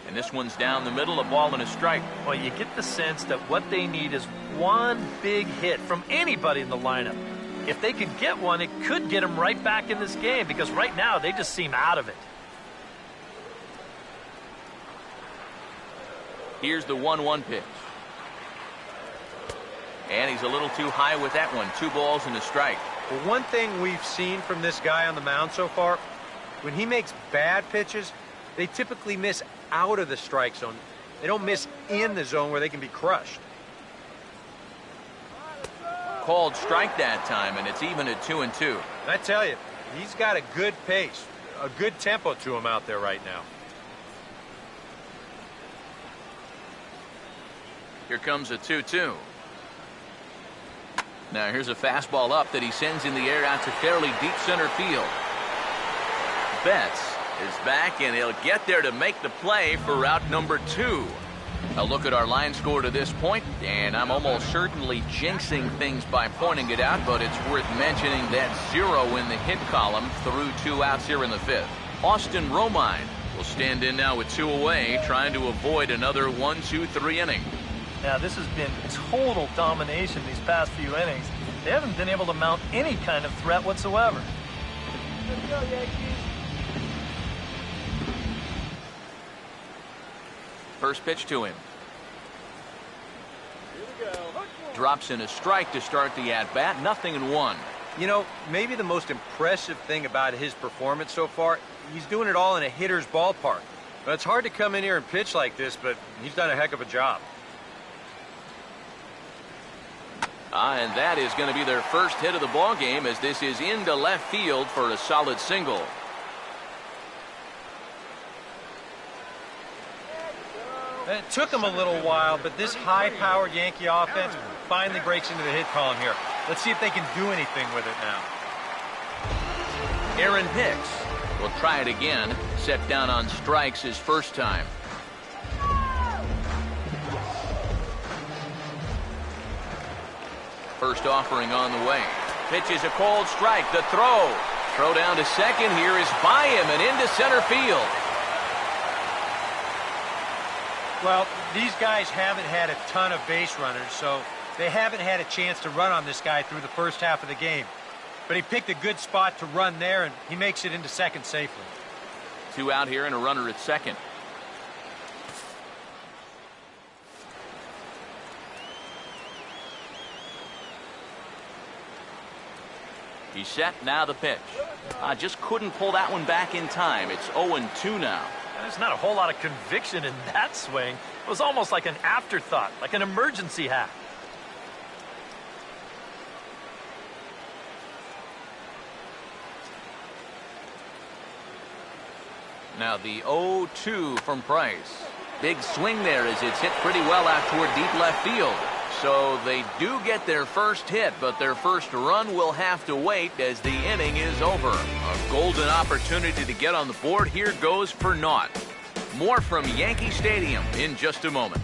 And this one's down the middle, a ball and a strike. Well, you get the sense that what they need is one big hit from anybody in the lineup. If they could get one, it could get them right back in this game because right now they just seem out of it. Here's the 1-1 pitch. And he's a little too high with that one. 2 balls and a strike. Well, one thing we've seen from this guy on the mound so far, when he makes bad pitches, they typically miss out of the strike zone. They don't miss in the zone where they can be crushed. Called strike that time, and it's even at 2-2. And I tell you, he's got a good pace, a good tempo to him out there right now. Here comes a 2-2. Now here's a fastball up that he sends in the air out to fairly deep center field. Betts is back, and he'll get there to make the play for route number 2. A look at our line score to this point, and I'm almost certainly jinxing things by pointing it out, but it's worth mentioning that 0 in the hit column through 2 outs here in the 5th. Austin Romine will stand in now with 2 away, trying to avoid another 1-2-3 inning. Now, this has been total domination these past few innings. They haven't been able to mount any kind of threat whatsoever. Let's go, Yankees. First pitch to him. Here we go. Drops in a strike to start the at-bat. 0-1. You know, maybe the most impressive thing about his performance so far, he's doing it all in a hitter's ballpark. But it's hard to come in here and pitch like this, but he's done a heck of a job. And that is going to be their first hit of the ball game, as this is into left field for a solid single. It took him a little while, but this high-powered Yankee offense finally breaks into the hit column here. Let's see if they can do anything with it now. Aaron Hicks will try it again. Set down on strikes his first time. First offering on the way. Pitch is a cold strike. The throw. Throw down to second here is by him and into center field. Well, these guys haven't had a ton of base runners, so they haven't had a chance to run on this guy through the first half of the game. But he picked a good spot to run there, and he makes it into second safely. 2 out here and a runner at second. He's set, now the pitch. Just couldn't pull that one back in time. It's 0-2 now. There's not a whole lot of conviction in that swing. It was almost like an afterthought, like an emergency hack. Now the 0-2 from Price. Big swing there as it's hit pretty well out toward deep left field. So they do get their first hit, but their first run will have to wait as the inning is over. A golden opportunity to get on the board here goes for naught. More from Yankee Stadium in just a moment.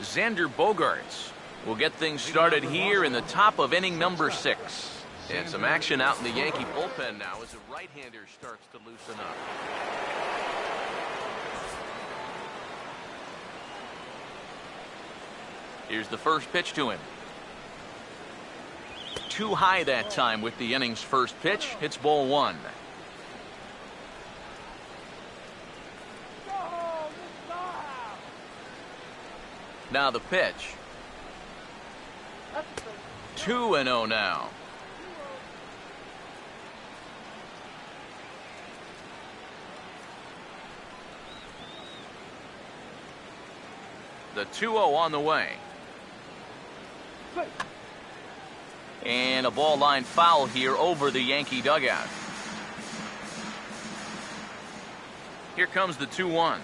Xander Bogaerts will get things started here in the top of inning number 6. And some action out in the Yankee bullpen now as a right-hander starts to loosen up. Here's the first pitch to him. Too high that time with the inning's first pitch. It's ball 1. Now the pitch. 2-0 now. The 2-0 on the way. And a ball line foul here over the Yankee dugout. Here comes the 2-1.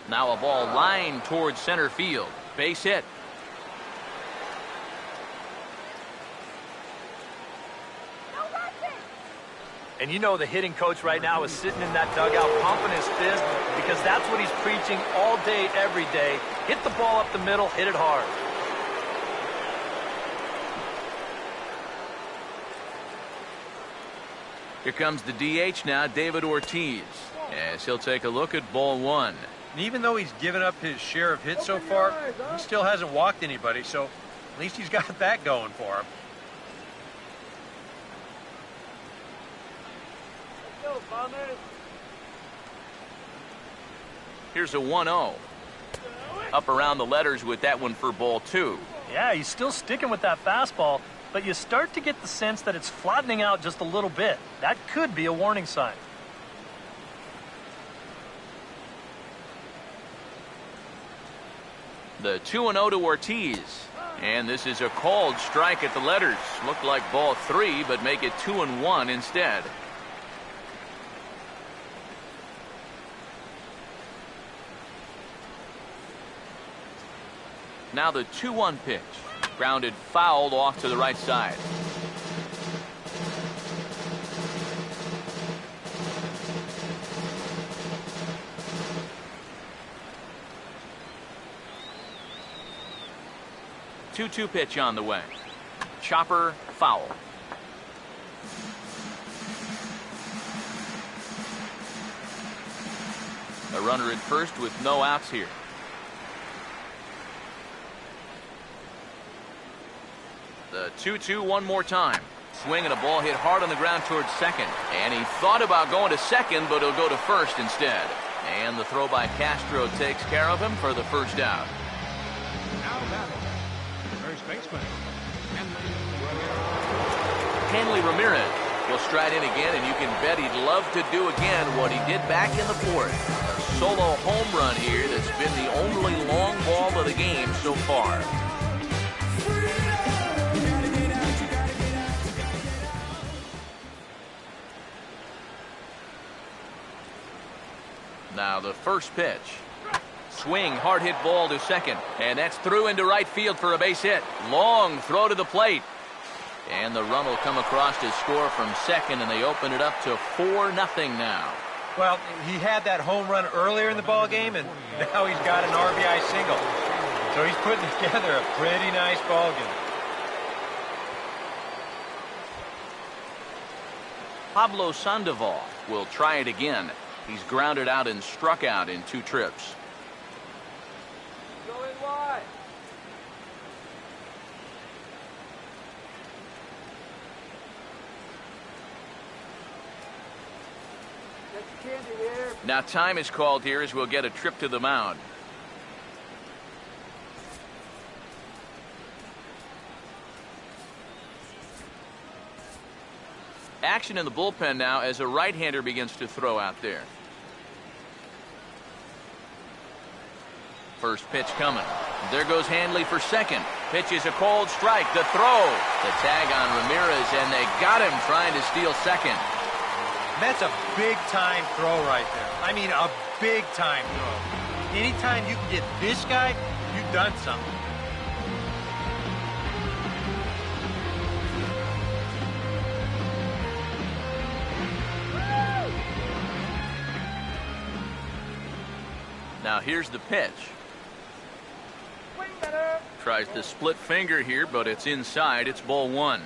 Now a ball lined towards center field. Base hit. And you know the hitting coach right now is sitting in that dugout pumping his fist because that's what he's preaching all day, every day. Hit the ball up the middle, hit it hard. Here comes the DH now, David Ortiz, as he'll take a look at ball 1. And even though he's given up his share of hits so far, he still hasn't walked anybody, so at least he's got that going for him. Here's a 1-0. Up around the letters with that one for ball 2. Yeah, he's still sticking with that fastball, but you start to get the sense that it's flattening out just a little bit. That could be a warning sign. The 2-0 to Ortiz. And this is a called strike at the letters. Looked like ball 3, but make it 2-1 instead. Now the 2-1 pitch. Grounded fouled off to the right side. Two pitch on the way. Chopper foul. A runner at first with no outs here. The 2-2 one more time. Swing and a ball hit hard on the ground towards second. And he thought about going to second, but he'll go to first instead. And the throw by Castro takes care of him for the first out. Now batting, first baseman, Hanley Ramirez will stride in again, and you can bet he'd love to do again what he did back in the 4th. A solo home run here that's been the only long ball of the game so far. Now the first pitch. Swing, hard hit ball to second. And that's through into right field for a base hit. Long throw to the plate. And the run will come across to score from second, and they open it up to 4-0 now. Well, he had that home run earlier in the ball game, and now he's got an RBI single. So he's putting together a pretty nice ball game. Pablo Sandoval will try it again. He's grounded out and struck out in 2 trips. Going wide. Get the candy here. Now time is called here as we'll get a trip to the mound. Action in the bullpen now as a right-hander begins to throw out there. First pitch coming. There goes Hanley for second. Pitch is a cold strike. The throw. The tag on Ramirez, and they got him trying to steal second. That's a big-time throw right there. I mean, a big-time throw. Anytime you can get this guy, you've done something. Now here's the pitch. Tries to split finger here, but it's inside. It's ball one.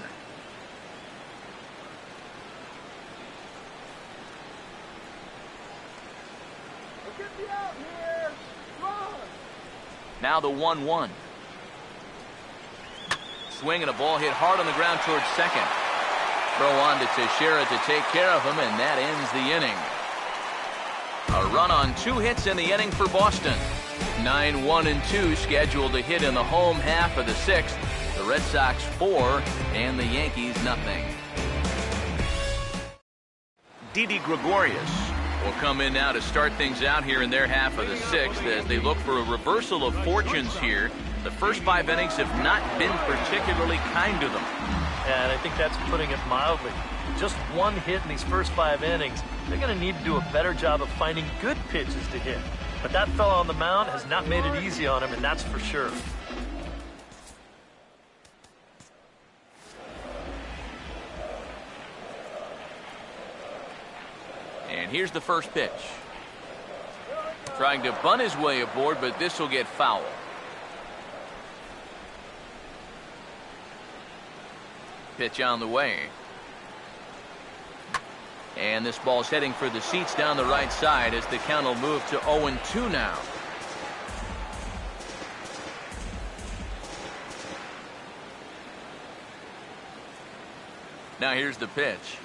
Now the 1-1. Swing and a ball hit hard on the ground towards second. Throw on to Teixeira to take care of him, and that ends the inning. A run on 2 hits in the inning for Boston. 9-1-2 scheduled to hit in the home half of the 6th. The Red Sox 4 and the Yankees nothing. Didi Gregorius will come in now to start things out here in their half of the 6th as they look for a reversal of fortunes here. The first 5 innings have not been particularly kind to them. And I think that's putting it mildly. Just 1 hit in these first 5 innings. They're going to need to do a better job of finding good pitches to hit. But that fella on the mound has not made it easy on him, and that's for sure. And here's the first pitch. Trying to bunt his way aboard, but this will get foul. Pitch on the way. And this ball's heading for the seats down the right side as the count will move to 0-2 now. Now here's the pitch.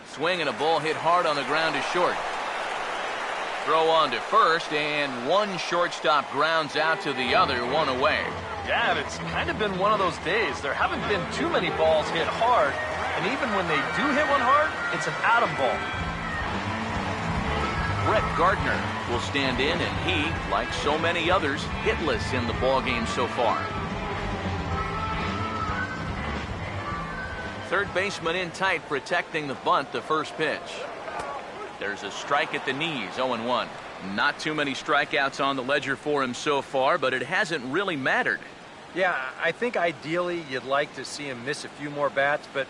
Swing and a ball hit hard on the ground to short. Throw on to first, and one shortstop grounds out to the other, 1 away. Yeah, it's kind of been one of those days. There haven't been too many balls hit hard, and even when they do hit one hard, it's an atom ball. Brett Gardner will stand in, and he, like so many others, hitless in the ballgame so far. Third baseman in tight, protecting the bunt, the first pitch. There's a strike at the knees, 0-1. Not too many strikeouts on the ledger for him so far, but it hasn't really mattered. Yeah, I think ideally you'd like to see him miss a few more bats, but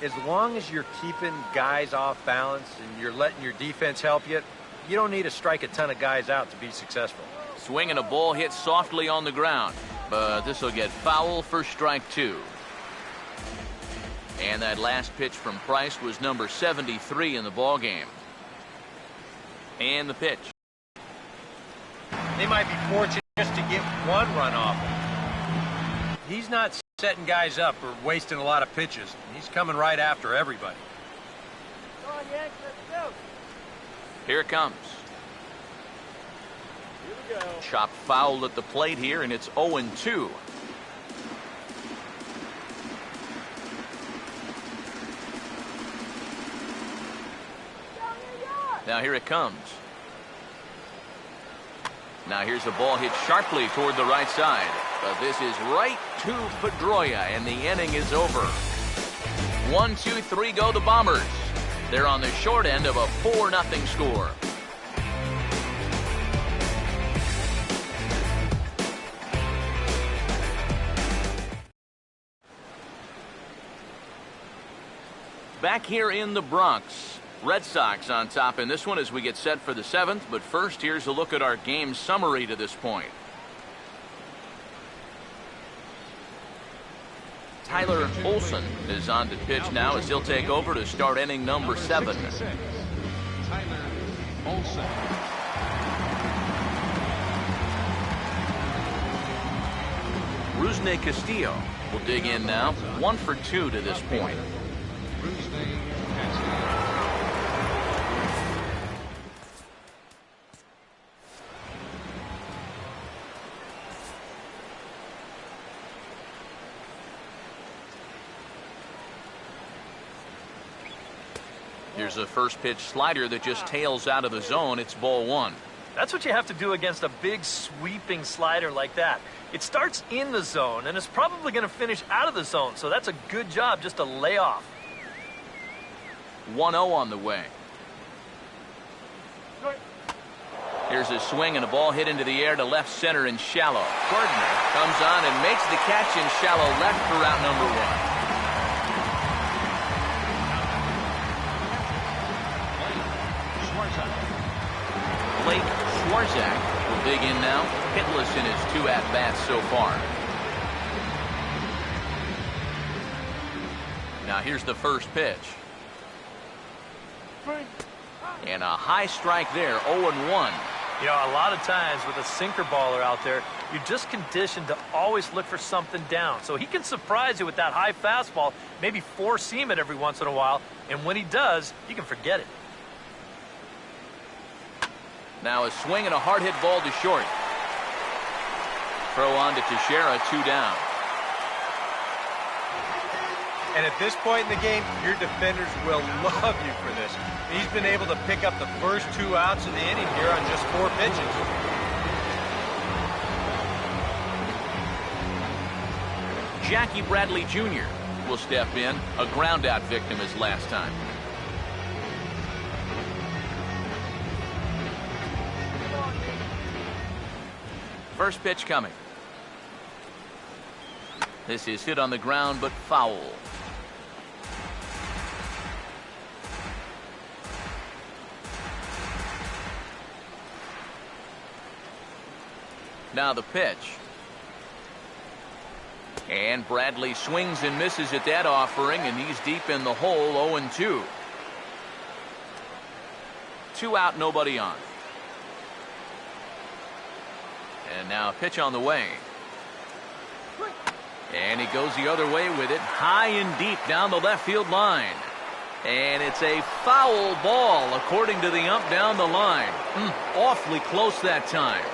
as long as you're keeping guys off balance and you're letting your defense help you, you don't need to strike a ton of guys out to be successful. Swing and a ball hit softly on the ground, but this will get foul for strike 2. And that last pitch from Price was number 73 in the ballgame. And the pitch. They might be fortunate just to get 1 run off him. He's not setting guys up or wasting a lot of pitches. He's coming right after everybody. Come on, Yanks, let's go. Here it comes. Here we go. Chopped foul at the plate here, and it's 0-2. Now here it comes. Now here's a ball hit sharply toward the right side. But this is right to Pedroia, and the inning is over. 1, 2, 3 go the Bombers. They're on the short end of a 4-0 score. Back here in the Bronx, Red Sox on top in this one as we get set for the 7th. But first, here's a look at our game summary to this point. Tyler Olson is on to pitch now as he'll take over to start inning number 7. Tyler Olson. Rusney Castillo will dig in now. 1 for 2 to this point. Rusney Castillo. Here's a first pitch slider that just tails out of the zone. It's ball 1. That's what you have to do against a big sweeping slider like that. It starts in the zone, and it's probably going to finish out of the zone, so that's a good job just to lay off. 1-0 on the way. Here's a swing and a ball hit into the air to left center and shallow. Gardner comes on and makes the catch in shallow left for out number 1. Blake Schwarzak will dig in now, hitless in his 2 at-bats so far. Now here's the first pitch. And a high strike there, 0-1. You know, a lot of times with a sinker baller out there, you're just conditioned to always look for something down. So he can surprise you with that high fastball, maybe four-seam it every once in a while, and when he does, you can forget it. Now a swing and a hard hit ball to short. Throw on to Teixeira, 2 down. And at this point in the game, your defenders will love you for this. He's been able to pick up the first 2 outs of the inning here on just 4 pitches. Jackie Bradley Jr. will step in, a ground out victim as last time. First pitch coming. This is hit on the ground but foul. Now the pitch. And Bradley swings and misses at that offering, and he's deep in the hole, 0-2. 2 out, nobody on. And now a pitch on the way. And he goes the other way with it, high and deep down the left field line. And it's a foul ball, according to the ump down the line. Awfully close that time.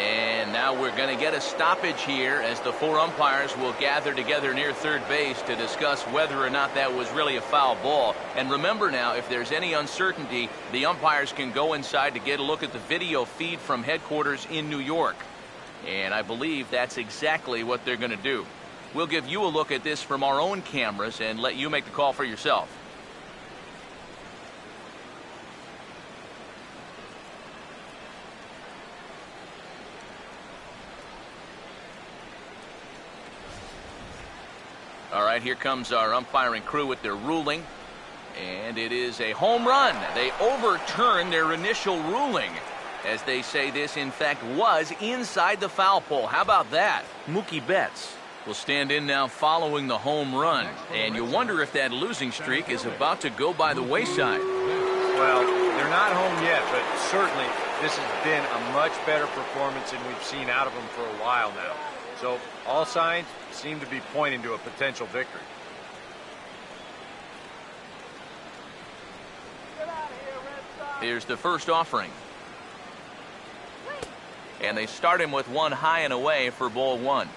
And now we're going to get a stoppage here as the 4 umpires will gather together near third base to discuss whether or not that was really a foul ball. And remember now, if there's any uncertainty, the umpires can go inside to get a look at the video feed from headquarters in New York. And I believe that's exactly what they're going to do. We'll give you a look at this from our own cameras and let you make the call for yourself. All right, here comes our umpiring crew with their ruling. And it is a home run. They overturn their initial ruling, as they say this, in fact, was inside the foul pole. How about that? Mookie Betts will stand in now following the home run. And you wonder if that losing streak is about to go by the wayside. Well, they're not home yet, but certainly this has been a much better performance than we've seen out of them for a while now. So all signs seem to be pointing to a potential victory. Here's the first offering. And they start him with 1 high and away for ball 1.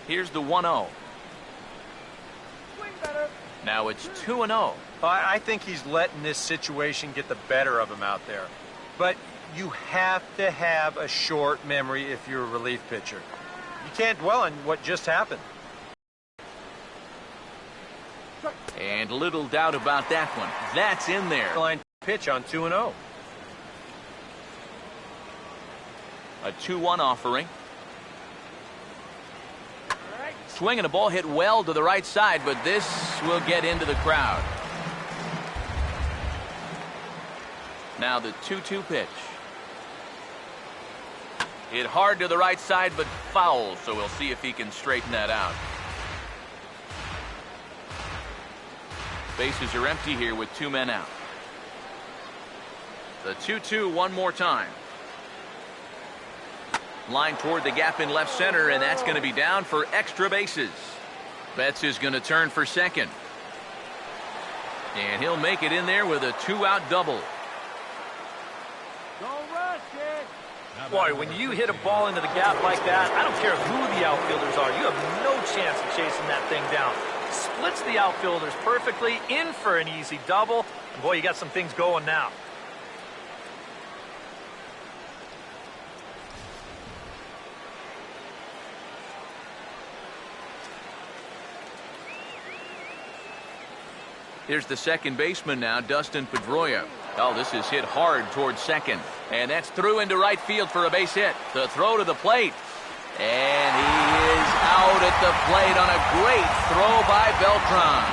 Here's the 1-0. Now it's 2-0. I think he's letting this situation get the better of him out there. But you have to have a short memory if you're a relief pitcher. You can't dwell on what just happened. And little doubt about that one. That's in there. Line pitch on 2-0. A 2-1 offering. Swing and a ball hit well to the right side, but this will get into the crowd. Now the 2-2 pitch. Hit hard to the right side, but foul, so we'll see if he can straighten that out. Bases are empty here with 2 men out. The 2-2 one more time. Line toward the gap in left center, and that's going to be down for extra bases. Betts is going to turn for second. And he'll make it in there with a 2-out double. Don't rush it. Boy, when you hit a ball into the gap like that, I don't care who the outfielders are. You have no chance of chasing that thing down. Splits the outfielders perfectly, in for an easy double. And boy, you got some things going now. Here's the second baseman now, Dustin Pedroia. Oh, this is hit hard towards second. And that's through into right field for a base hit. The throw to the plate. And he is out at the plate on a great throw by Beltran.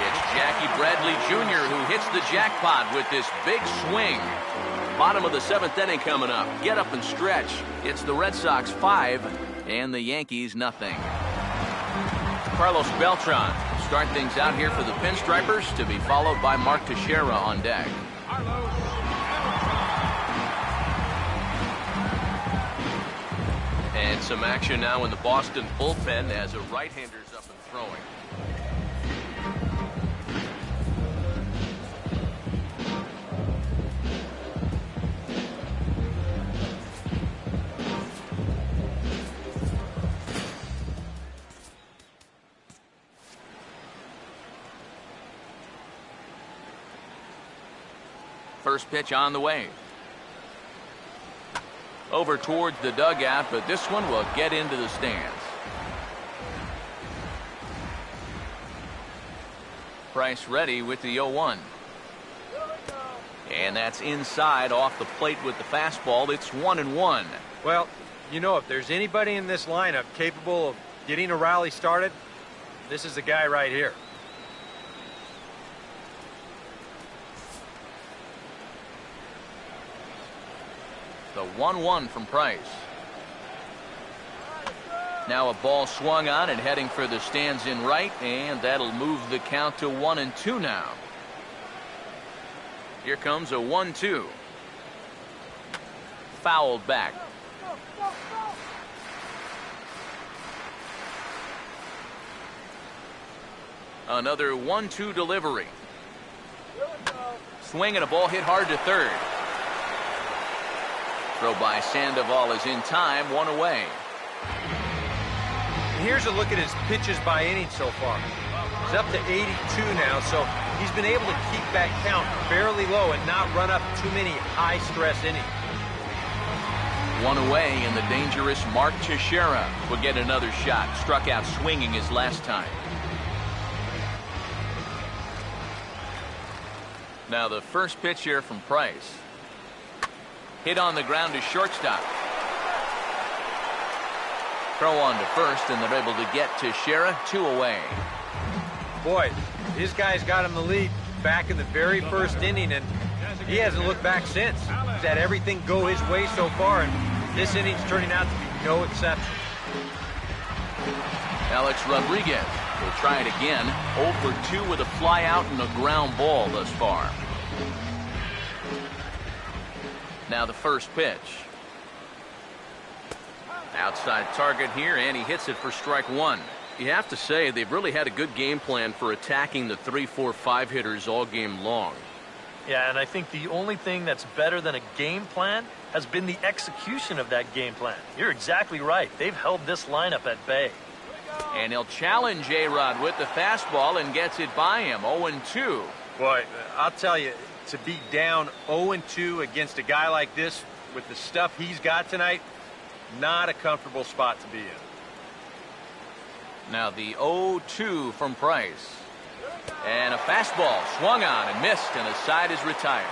It's Jackie Bradley Jr. who hits the jackpot with this big swing. Bottom of the seventh inning coming up. Get up and stretch. It's the Red Sox 5 and the Yankees nothing. Carlos Beltran will start things out here for the Pinstripers, to be followed by Mark Teixeira on deck. And some action now in the Boston bullpen as a right-hander's up and throwing. First pitch on the way. Over towards the dugout, but this one will get into the stands. Price ready with the 0-1. And that's inside off the plate with the fastball. It's 1-1. Well, you know, if there's anybody in this lineup capable of getting a rally started, this is the guy right here. The 1-1 from Price. Now a ball swung on and heading for the stands in right, and that'll move the count to 1-2 now. Here comes a 1-2. Fouled back. Another 1-2 delivery. Swing and a ball hit hard to third. Throw by Sandoval is in time, one away. Here's a look at his pitches by inning so far. He's up to 82 now, so he's been able to keep that count fairly low and not run up too many high-stress innings. One away, and the dangerous Mark Teixeira will get another shot. Struck out swinging his last time. Now the first pitch here from Price. Hit on the ground to shortstop. Throw on to first, and they're able to get Teixeira 2 away. Boy, his guys got him the lead back in the very first inning, and he hasn't looked back since. He's had everything go his way so far, and this inning's turning out to be no exception. Alex Rodriguez will try it again. 0 for 2 with a fly out and a ground ball thus far. Now the first pitch. Outside target here, and he hits it for strike one. You have to say they've really had a good game plan for attacking the 3, 4, 5 hitters all game long. Yeah, and I think the only thing that's better than a game plan has been the execution of that game plan. You're exactly right. They've held this lineup at bay. And he'll challenge A-Rod with the fastball and gets it by him. 0-2. Boy, I'll tell you, to be down 0-2 against a guy like this with the stuff he's got tonight, not a comfortable spot to be in. Now the 0-2 from Price. And a fastball swung on and missed, and the side is retired.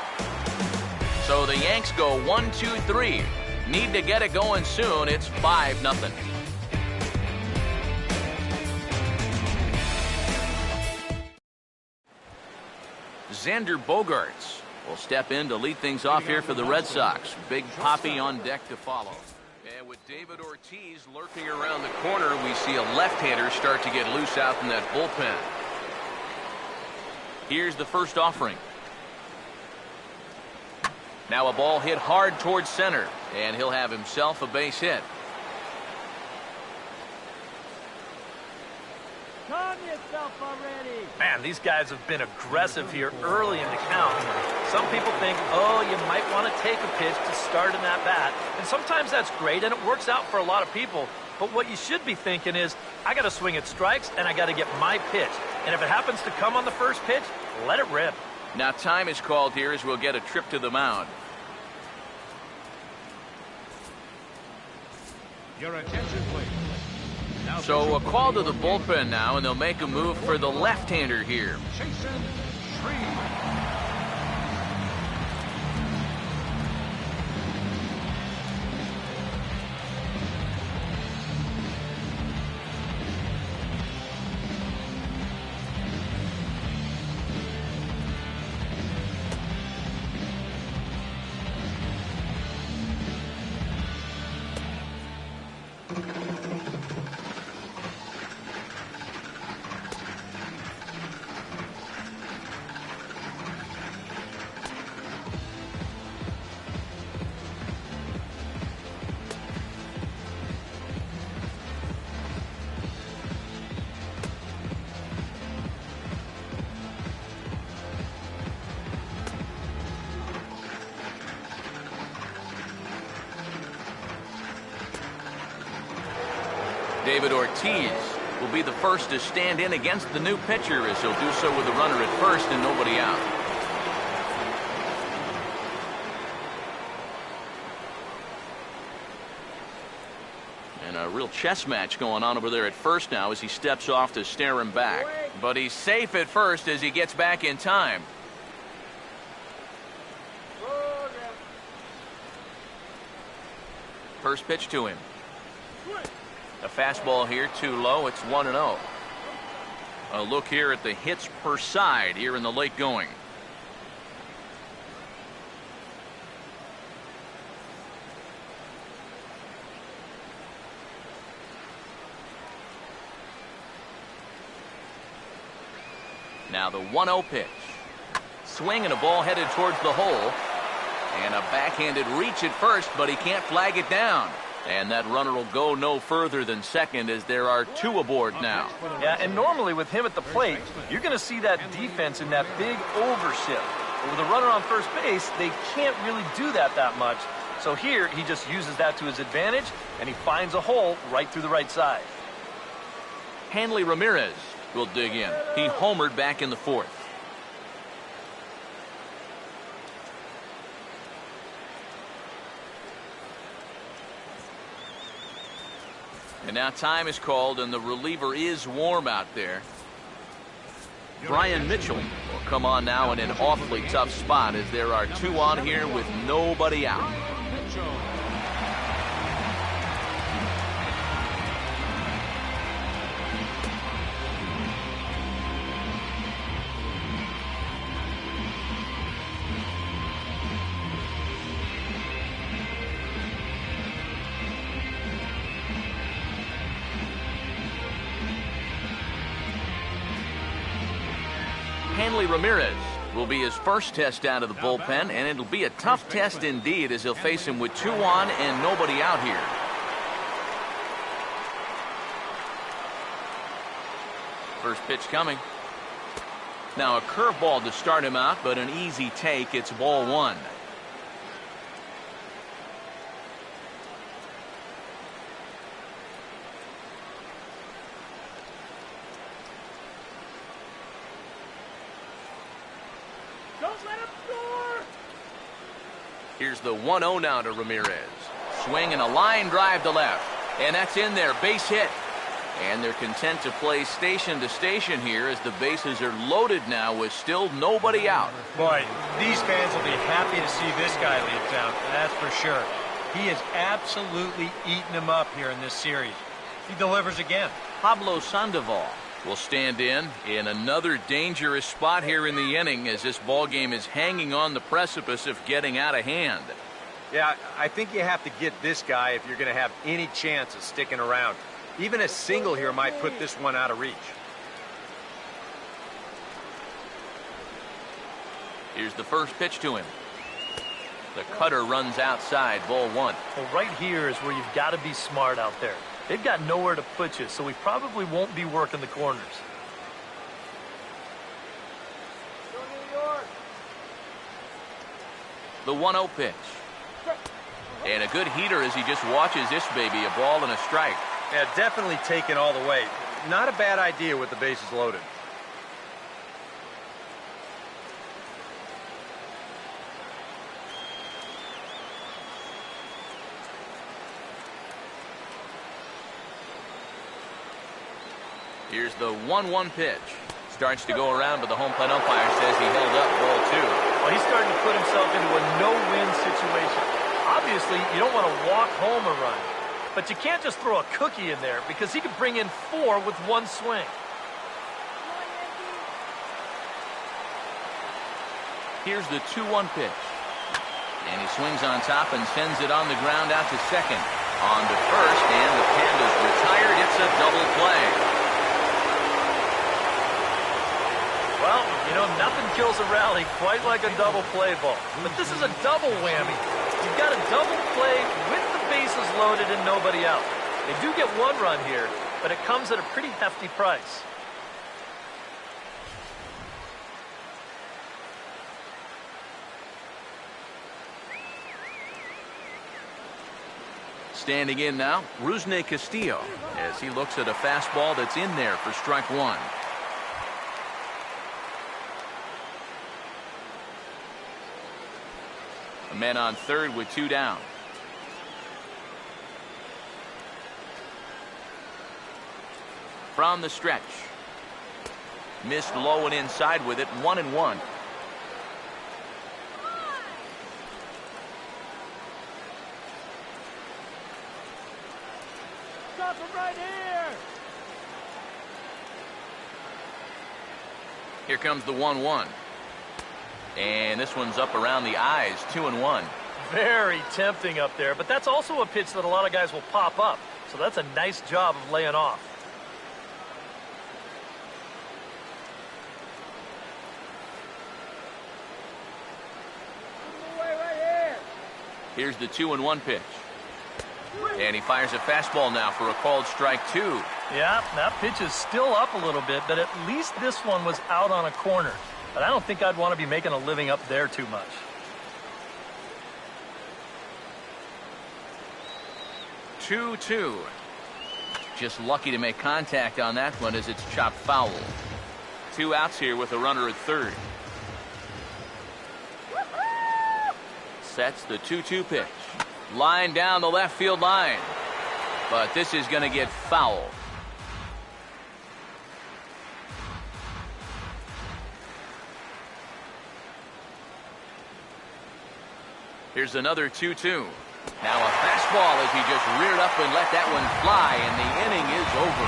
So the Yanks go 1-2-3. Need to get it going soon. It's 5-0. Xander Bogaerts will step in to lead things off here for the Red Sox. Big Poppy on deck to follow. And with David Ortiz lurking around the corner, we see a left-hander start to get loose out in that bullpen. Here's the first offering. Now a ball hit hard towards center, and he'll have himself a base hit. Calm yourself already. Man, these guys have been aggressive here early in the count. Some people think, oh, you might want to take a pitch to start in that bat. And sometimes that's great, and it works out for a lot of people. But what you should be thinking is, I got to swing at strikes, and I got to get my pitch. And if it happens to come on the first pitch, let it rip. Now time is called here as we'll get a trip to the mound. Your attention, please. Now So a call to the bullpen now, and they'll make a move for the left-hander here. Jason Shreve. David Ortiz will be the first to stand in against the new pitcher, as he'll do so with a runner at first and nobody out. And a real chess match going on over there at first now as he steps off to stare him back. But he's safe at first as he gets back in time. First pitch to him. A fastball here, too low. It's 1-0. A look here at the hits per side here in the late going. Now the 1-0 pitch. Swing and a ball headed towards the hole. And a backhanded reach at first, but he can't flag it down. And that runner will go no further than second as there are two aboard now. Yeah, and normally with him at the plate, you're going to see that defense in that big overshift. But with a runner on first base, they can't really do that much. So here, he just uses that to his advantage, and he finds a hole right through the right side. Hanley Ramirez will dig in. He homered back in the fourth. And now time is called, and the reliever is warm out there. Brian Mitchell will come on now in an awfully tough spot as there are two on here with nobody out. Hanley Ramirez will be his first test out of the bullpen, and it'll be a tough test indeed as he'll face him with two on and nobody out here. First pitch coming. Now a curveball to start him out, but an easy take. It's ball one. Here's the 1-0 now to Ramirez. Swing and a line drive to left. And that's in there. Base hit. And they're content to play station to station here as the bases are loaded now with still nobody out. Boy, these fans will be happy to see this guy leave town, that's for sure. He is absolutely eating them up here in this series. He delivers again. Pablo Sandoval will stand in another dangerous spot here in the inning as this ball game is hanging on the precipice of getting out of hand. Yeah, I think you have to get this guy if you're going to have any chance of sticking around. Even a single here might put this one out of reach. Here's the first pitch to him. The cutter runs outside, ball one. Well, right here is where you've got to be smart out there. They've got nowhere to put you, so we probably won't be working the corners. The 1-0 pitch. And a good heater as he just watches this baby, a ball and a strike. Yeah, definitely taken all the way. Not a bad idea with the bases loaded. Here's the 1-1 pitch. Starts to go around, but the home plate umpire says he held up ball 2. Well, he's starting to put himself into a no-win situation. Obviously, you don't want to walk home a run. But you can't just throw a cookie in there because he could bring in 4 with one swing. Here's the 2-1 pitch. And he swings on top and sends it on the ground out to second. On to first, and the Pandas retired. It's a double play. Well, you know, nothing kills a rally quite like a double play ball. But this is a double whammy. You've got a double play with the bases loaded and nobody out. They do get 1 run here, but it comes at a pretty hefty price. Standing in now, Rusney Castillo, as he looks at a fastball that's in there for strike 1. A man on third with 2 down. From the stretch. Missed low and inside with it, 1-1. Stop him right here. Here comes the 1-1. And this one's up around the eyes, 2-1. Very tempting up there, but that's also a pitch that a lot of guys will pop up. So that's a nice job of laying off. Here's the 2-1 pitch. And he fires a fastball now for a called strike 2. Yeah, that pitch is still up a little bit, but at least this one was out on a corner. But I don't think I'd want to be making a living up there too much. Two. Just lucky to make contact on that one as it's chopped foul. 2 outs here with a runner at third. Sets the 2-2 pitch. Line down the left field line. But this is going to get foul. Here's another 2-2. Now a fastball as he just reared up and let that one fly, and the inning is over.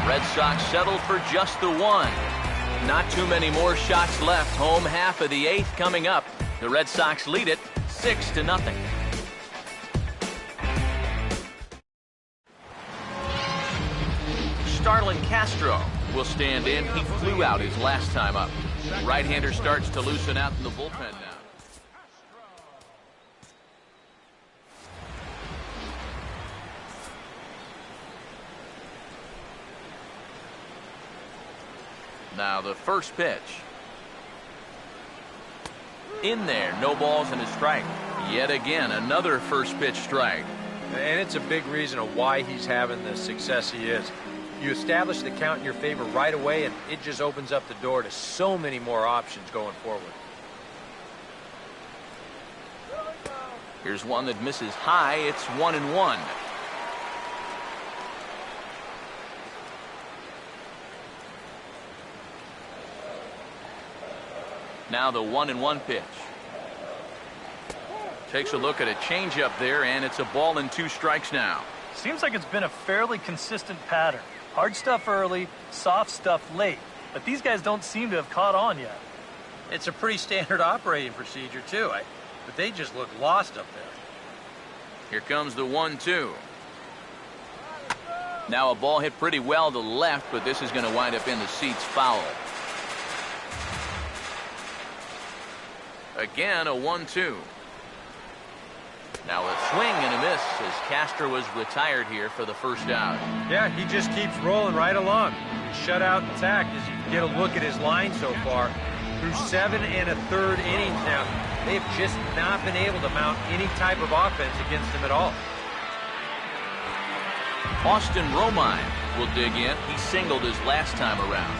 Red Sox settled for just the 1. Not too many more shots left. Home half of the 8th coming up. The Red Sox lead it 6-0. Starlin Castro will stand in. He flew out his last time up. Right-hander starts to loosen out in the bullpen now. Now the first pitch. In there, no balls and a strike. Yet again, another first pitch strike. And it's a big reason of why he's having the success he is. You establish the count in your favor right away, and it just opens up the door to so many more options going forward. Here's one that misses high. It's 1-1. Now the 1-1 pitch. Takes a look at a changeup there, and it's a ball and 2 strikes now. Seems like it's been a fairly consistent pattern. Hard stuff early, soft stuff late. But these guys don't seem to have caught on yet. It's a pretty standard operating procedure, too. But they just look lost up there. Here comes the 1-2. Now a ball hit pretty well to left, but this is going to wind up in the seats foul. Again, a 1-2. Now a swing and a miss as Castro was retired here for the first out. Yeah, he just keeps rolling right along. Shutout intact as you get a look at his line so far. Through 7 1/3 innings now, they have just not been able to mount any type of offense against him at all. Austin Romine will dig in. He singled his last time around.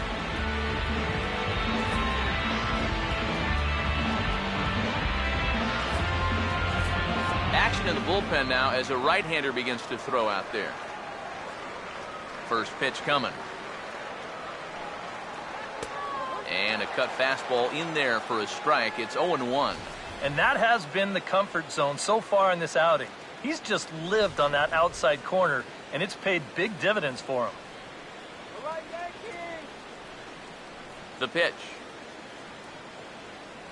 Action in the bullpen now as a right-hander begins to throw out there. First pitch coming. And a cut fastball in there for a strike. It's 0-1. And that has been the comfort zone so far in this outing. He's just lived on that outside corner, and it's paid big dividends for him. All right, Yankees. The pitch.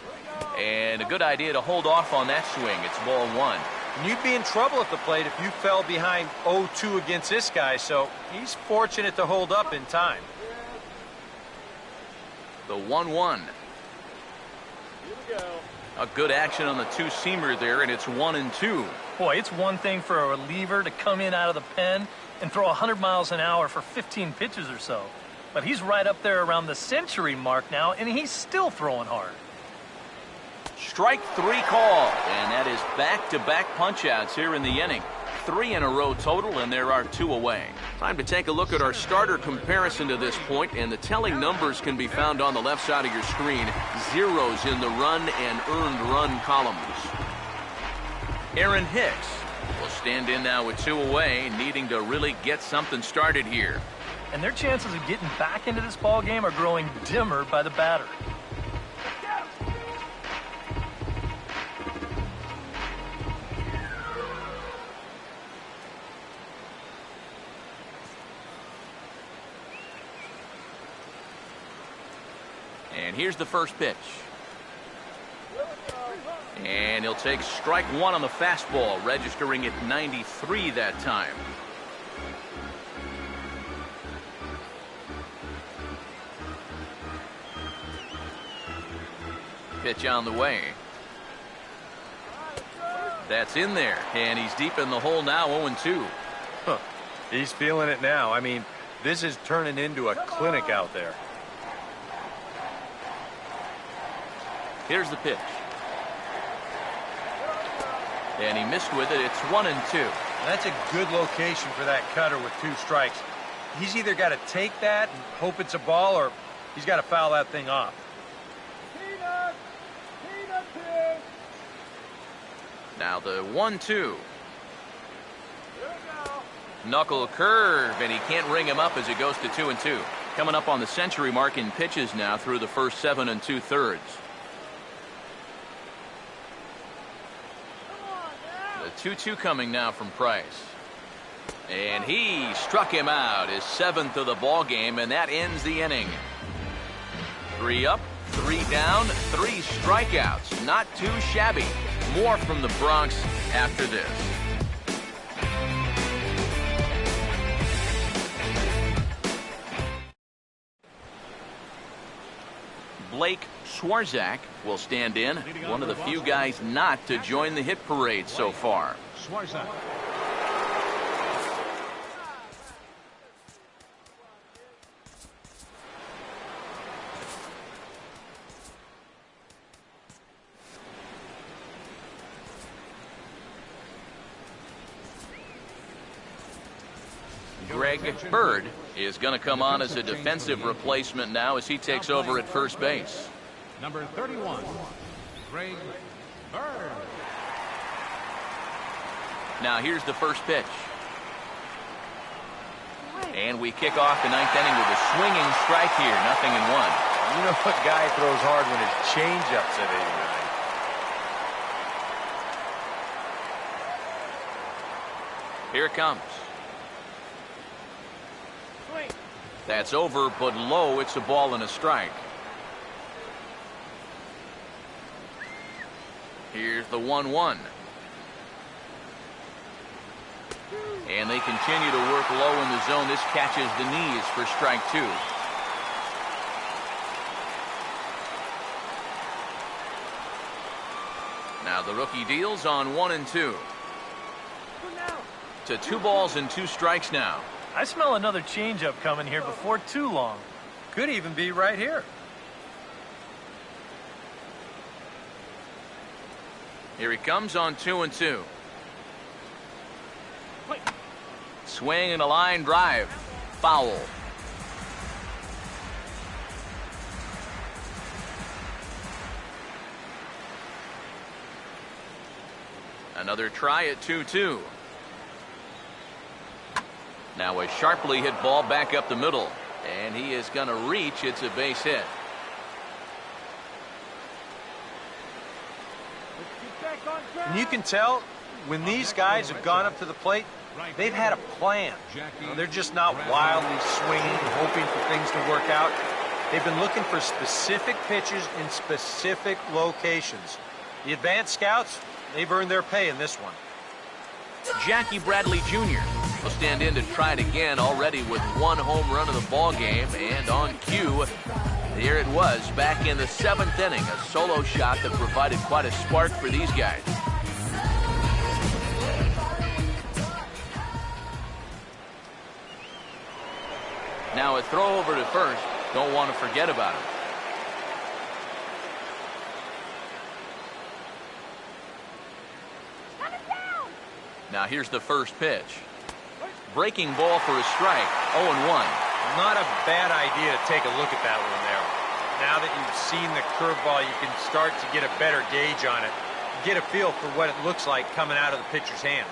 Here we go. And a good idea to hold off on that swing. It's ball 1. And you'd be in trouble at the plate if you fell behind 0-2 against this guy, so he's fortunate to hold up in time. The 1-1. Here we go. A good action on the two-seamer there, and it's 1-2. Boy, it's one thing for a reliever to come in out of the pen and throw 100 miles an hour for 15 pitches or so. But he's right up there around the century mark now, and he's still throwing hard. Strike 3 call, and that is back-to-back punch-outs here in the inning. 3 in a row total, and there are 2 away. Time to take a look at our starter comparison to this point, and the telling numbers can be found on the left side of your screen. Zeros in the run and earned run columns. Aaron Hicks will stand in now with 2 away, needing to really get something started here. And their chances of getting back into this ball game are growing dimmer by the batter. And here's the first pitch. And he'll take strike 1 on the fastball, registering at 93 that time. Pitch on the way. That's in there, and he's deep in the hole now, 0-2. Huh. He's feeling it now. I mean, this is turning into a clinic out there. Here's the pitch. And he missed with it. It's 1-2. That's a good location for that cutter with 2 strikes. He's either got to take that and hope it's a ball, or he's got to foul that thing off. Peanut. Peanut pig. Now the 1-2. Here we go. Knuckle curve, and he can't ring him up as it goes to 2-2. Coming up on the century mark in pitches now through the first 7 2/3. The 2-2 coming now from Price. And he struck him out, his 7th of the ball game, and that ends the inning. 3 up, 3 down, 3 strikeouts. Not too shabby. More from the Bronx after this. Blake Swarzak will stand in, one of the few guys not to join the hit parade so far. Swarzak. Greg Bird is going to come on as a defensive replacement now as he takes over at first base. Number 31, Greg Bird. Now here's the first pitch. And we kick off the 9th inning with a swinging strike here. 0-1. You know what guy throws hard when his changeup's at 89? Here it comes. That's over, but low. It's a ball and a strike. Here's the 1-1. And they continue to work low in the zone. This catches the knees for strike 2. Now the rookie deals on 1-2. to 2 balls and 2 strikes now. I smell another changeup coming here before too long. Could even be right here. Here he comes on 2-2. Swing and a line drive. Foul. Another try at 2-2. Now a sharply hit ball back up the middle. And he is going to reach. It's a base hit. And you can tell when these guys have gone up to the plate, they've had a plan. You know, they're just not wildly swinging, hoping for things to work out. They've been looking for specific pitches in specific locations. The advanced scouts, they've earned their pay in this one. Jackie Bradley Jr. will stand in to try it again, already with 1 home run of the ball game, and on cue, here it was back in the 7th inning, a solo shot that provided quite a spark for these guys. Now a throw over to first. Don't want to forget about him. Now here's the first pitch. Breaking ball for a strike. 0-1. Not a bad idea to take a look at that one there. Now that you've seen the curveball, you can start to get a better gauge on it. Get a feel for what it looks like coming out of the pitcher's hand.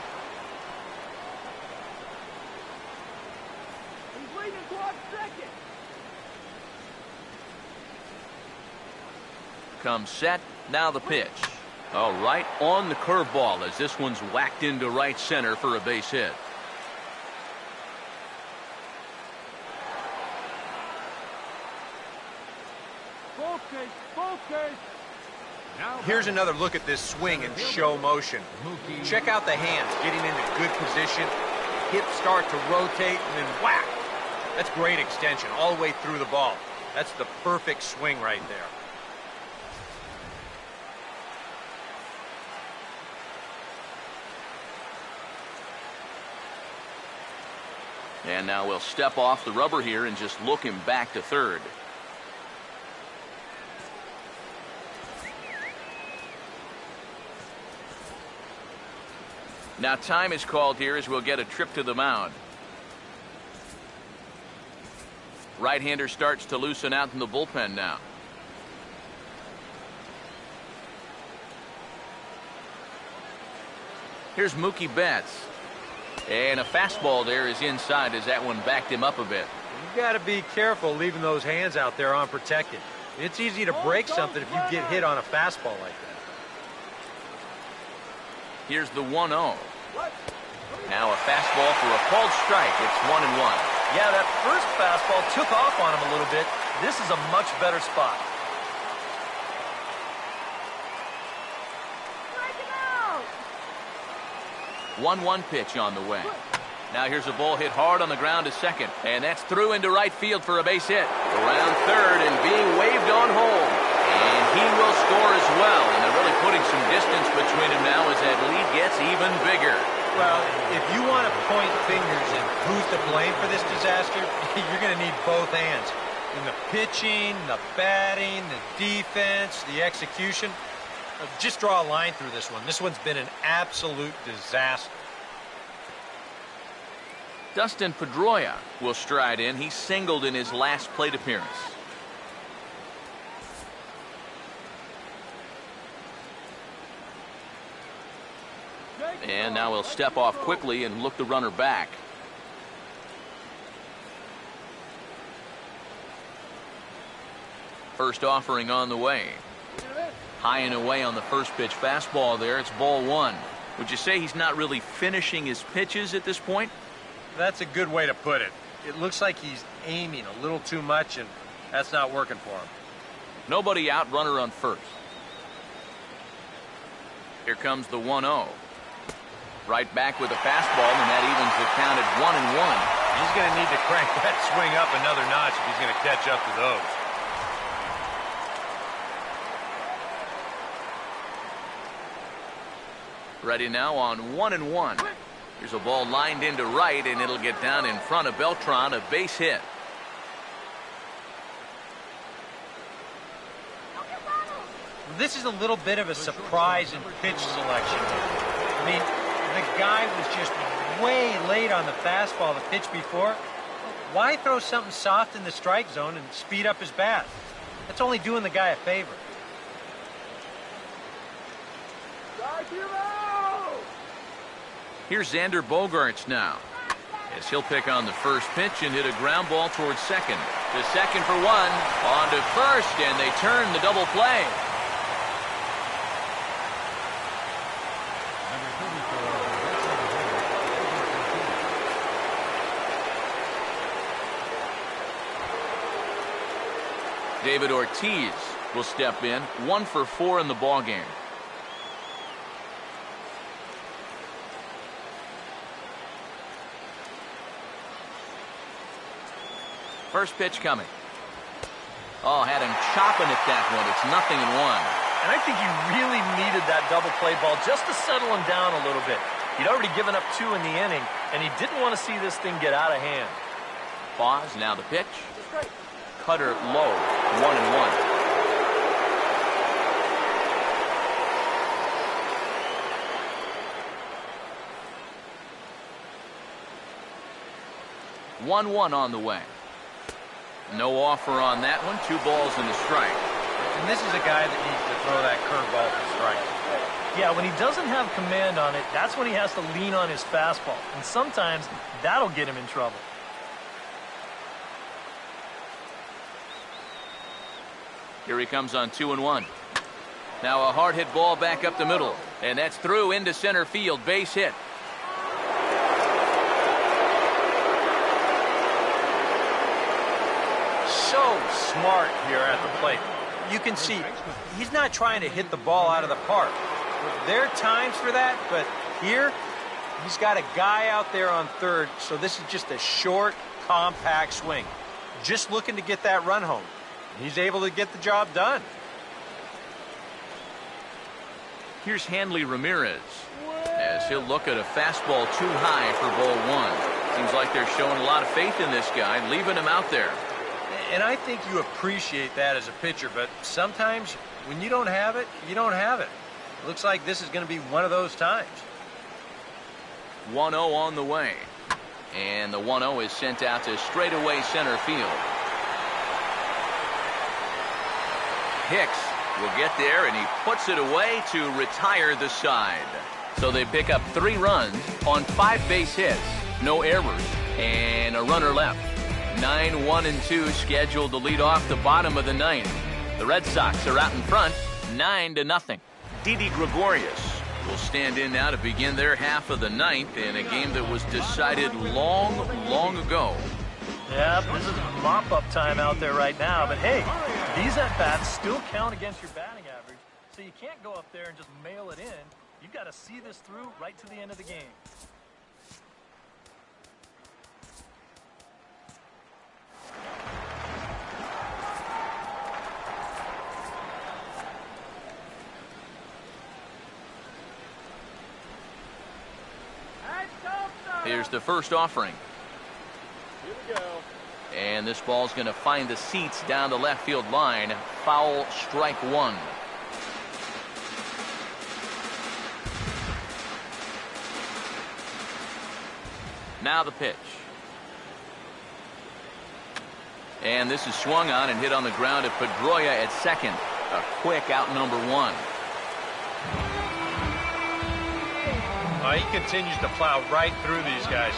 He's leading towards second. Comes set. Now the pitch. All right, on the curveball as this one's whacked into right center for a base hit. Focus. Here's another look at this swing in show motion. Check out the hands getting into good position. Hips start to rotate and then whack. That's great extension all the way through the ball. That's the perfect swing right there. And now we'll step off the rubber here and just look him back to third. Now time is called here as we'll get a trip to the mound. Right-hander starts to loosen out in the bullpen now. Here's Mookie Betts. And a fastball there is inside as that one backed him up a bit. You got to be careful leaving those hands out there unprotected. It's easy to break something if you get hit on a fastball like that. Here's the 1-0. Now a fastball for a called strike. It's 1-1. Yeah, that first fastball took off on him a little bit. This is a much better spot. 1-1 pitch on the way. Now here's a ball hit hard on the ground to second. And that's through into right field for a base hit. Around third and being waved on home. And he will score as well. And they're really putting some distance between him now as that lead gets even bigger. Well, if you want to point fingers and who's to blame for this disaster, you're going to need both hands. In the pitching, the batting, the defense, the execution. Just draw a line through this one. This one's been an absolute disaster. Dustin Pedroia will stride in. He singled in his last plate appearance. And now he'll step off quickly and look the runner back. First offering on the way. High and away on the first pitch fastball there. It's ball 1. Would you say he's not really finishing his pitches at this point? That's a good way to put it. It looks like he's aiming a little too much, and that's not working for him. Nobody out, runner on first. Here comes the 1-0. Right back with a fastball, and that evens the count at 1-1. He's going to need to crank that swing up another notch if he's going to catch up to those. Ready now on 1-1. Here's a ball lined into right, and it'll get down in front of Beltran, a base hit. This is a little bit of a surprise in pitch selection. I mean, the guy was just way late on the fastball the pitch before. Why throw something soft in the strike zone and speed up his bat? That's only doing the guy a favor. Here's Xander Bogaerts now, as he'll pick on the first pitch and hit a ground ball towards second. To second for one, on to first, and they turn the double play. David Ortiz will step in, 1 for 4 in the ballgame. First pitch coming. Oh, had him chopping at that one. It's 0-1. And I think he really needed that double play ball just to settle him down a little bit. He'd already given up 2 in the inning, and he didn't want to see this thing get out of hand. Pause, now the pitch. Cutter low, 1-1. One on the way. No offer on that one. 2 balls and a strike. And this is a guy that needs to throw that curveball for strike. Yeah, when he doesn't have command on it, that's when he has to lean on his fastball. And sometimes that'll get him in trouble. Here he comes on 2-1. Now a hard hit ball back up the middle. And that's through into center field. Base hit. So smart here at the plate. You can see he's not trying to hit the ball out of the park. There are times for that, but here he's got a guy out there on third, so this is just a short, compact swing. Just looking to get that run home. He's able to get the job done. Here's Hanley Ramirez, as he'll look at a fastball too high for ball 1. Seems like they're showing a lot of faith in this guy, leaving him out there. And I think you appreciate that as a pitcher, but sometimes when you don't have it, you don't have it. It looks like this is going to be one of those times. 1-0 on the way. And the 1-0 is sent out to straightaway center field. Hicks will get there, and he puts it away to retire the side. So they pick up 3 runs on 5 base hits, no errors, and a runner left. 9-1-2 scheduled to lead off the bottom of the 9th. The Red Sox are out in front, 9-0. Didi Gregorius will stand in now to begin their half of the 9th in a game that was decided long ago. Yeah, this is mop-up time out there right now, but hey, these at-bats still count against your batting average, so you can't go up there and just mail it in. You've got to see this through right to the end of the game. Here's the first offering. Here we go. And this ball's going to find the seats down the left field line. Foul, strike 1. Now the pitch. And this is swung on and hit on the ground at Pedroia at second. A quick out number 1. He continues to plow right through these guys.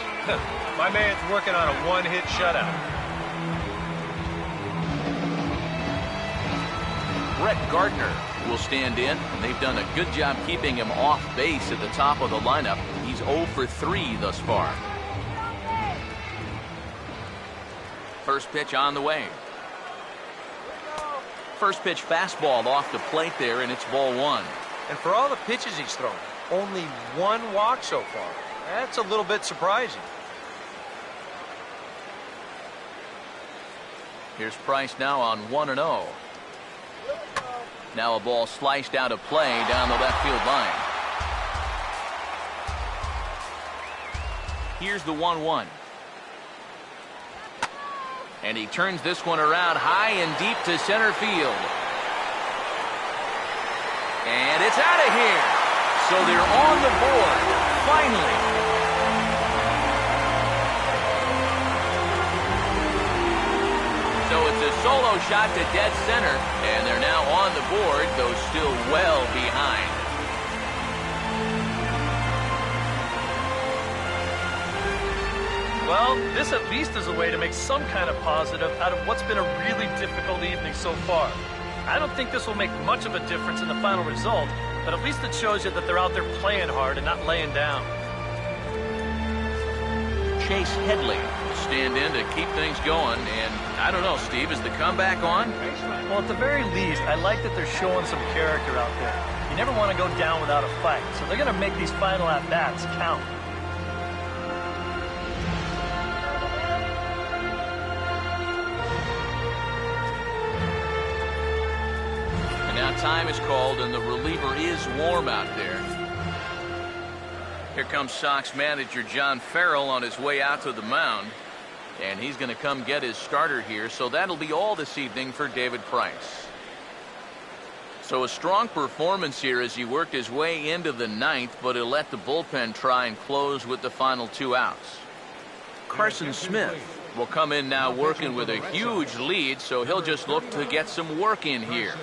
My man's working on a 1-hit shutout. Brett Gardner will stand in. They've done a good job keeping him off base at the top of the lineup. He's 0 for 3 thus far. First pitch on the way. First pitch fastball off the plate there, and it's ball 1. And for all the pitches he's thrown, only 1 walk so far. That's a little bit surprising. Here's Price now on 1-0. Now a ball sliced out of play down the left field line. Here's the 1-1. And he turns this one around high and deep to center field. And it's out of here. So they're on the board, finally. So it's a solo shot to dead center, and they're now on the board, though still well behind. Well, this at least is a way to make some kind of positive out of what's been a really difficult evening so far. I don't think this will make much of a difference in the final result, but at least it shows you that they're out there playing hard and not laying down. Chase Headley will stand in to keep things going, and I don't know, Steve, is the comeback on? Well, at the very least, I like that they're showing some character out there. You never want to go down without a fight, so they're going to make these final at-bats count. Now time is called, and the reliever is warm out there. Here comes Sox manager John Farrell on his way out to the mound. And he's going to come get his starter here, so that'll be all this evening for David Price. So a strong performance here as he worked his way into the ninth, but he'll let the bullpen try and close with the final 2 outs. Carson Smith will come in now working with a huge lead, so he'll just look to get some work in here.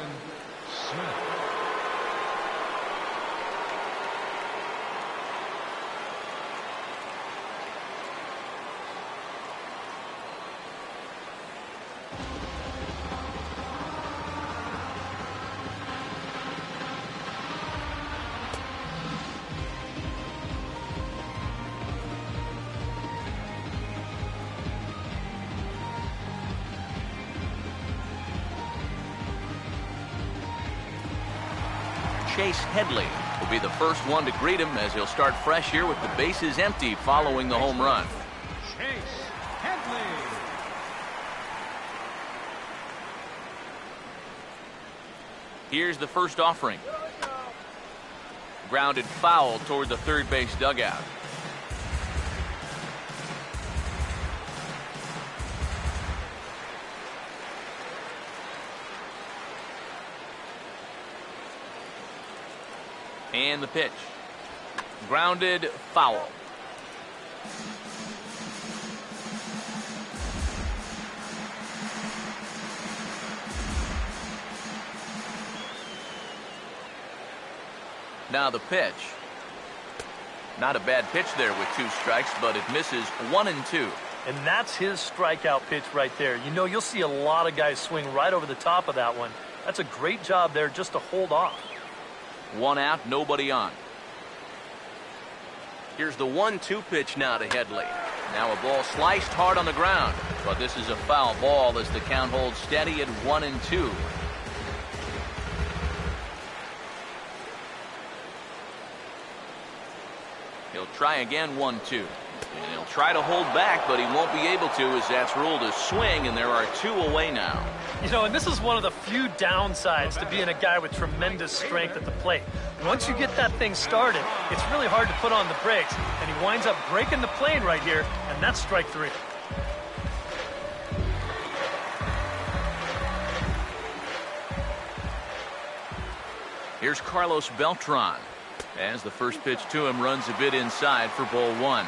Chase Headley will be the first one to greet him as he'll start fresh here with the bases empty following the home run. Chase Headley. Here's the first offering. Grounded foul toward the third base dugout. And the pitch. Grounded foul. Now the pitch. Not a bad pitch there with 2 strikes, but it misses 1 and 2. And that's his strikeout pitch right there. You know, you'll see a lot of guys swing right over the top of that one. That's a great job there just to hold off. 1 out, nobody on. Here's the 1-2 pitch now to Headley. Now a ball sliced hard on the ground, but this is a foul ball as the count holds steady at 1 and 2. He'll try again, 1-2. And he'll try to hold back, but he won't be able to as that's ruled a swing, and there are 2 away now. You know, and this is one of the few downsides to being a guy with tremendous strength at the plate. Once you get that thing started, it's really hard to put on the brakes, and he winds up breaking the plane right here, and that's strike 3. Here's Carlos Beltran as the first pitch to him runs a bit inside for ball 1.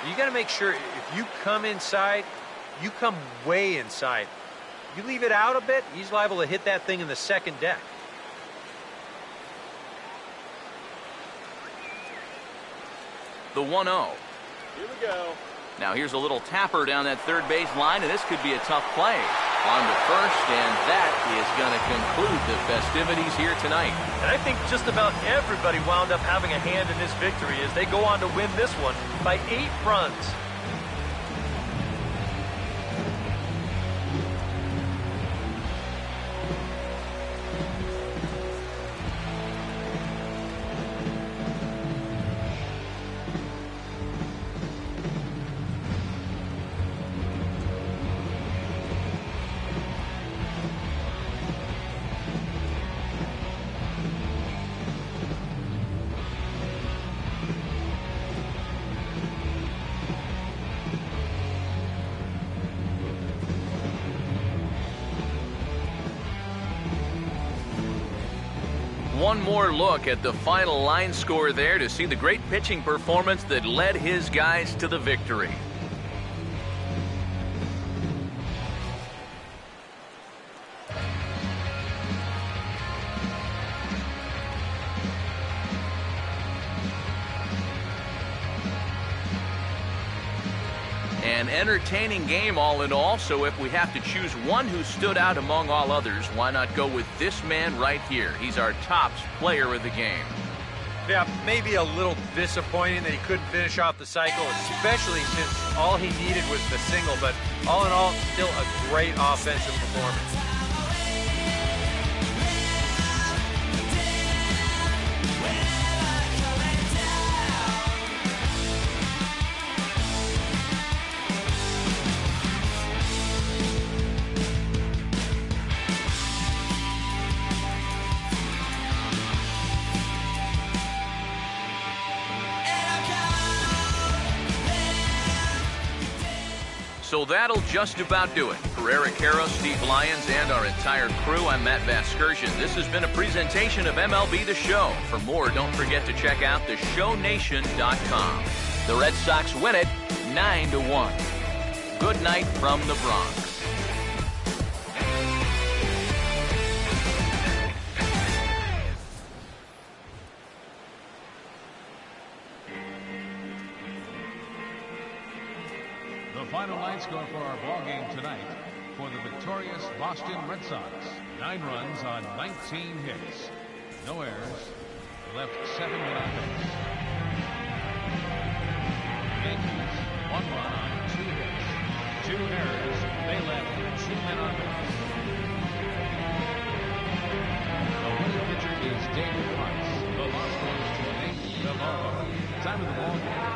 You got to make sure if you come inside, you come way inside. You leave it out a bit, he's liable to hit that thing in the second deck. The 1-0. Here we go. Now here's a little tapper down that third base line, and this could be a tough play. On to first, and that is going to conclude the festivities here tonight. And I think just about everybody wound up having a hand in this victory as they go on to win this one by 8 runs. one more look at the final line score there to see the great pitching performance that led his guys to the victory. An entertaining game all in all, so if we have to choose one who stood out among all others, why not go with this man right here? He's our tops player of the game. Yeah, maybe a little disappointing that he couldn't finish off the cycle, especially since all he needed was the single, but all in all, still a great offensive performance. So that'll just about do it. For Eric Harrow, Steve Lyons, and our entire crew, I'm Matt Vasgersian. This has been a presentation of MLB The Show. For more, don't forget to check out theshownation.com. The Red Sox win it 9-1. Good night from the Bronx. The final line score for our ball game tonight for the victorious Boston Red Sox. 9 runs on 19 hits. No errors. Left 7 without hits. Yankees, 1 run on 2 hits. 2 errors. They left 2 men on base. The winning pitcher is David Price. The loss goes to Nate Eovaldi. Time of the ball game.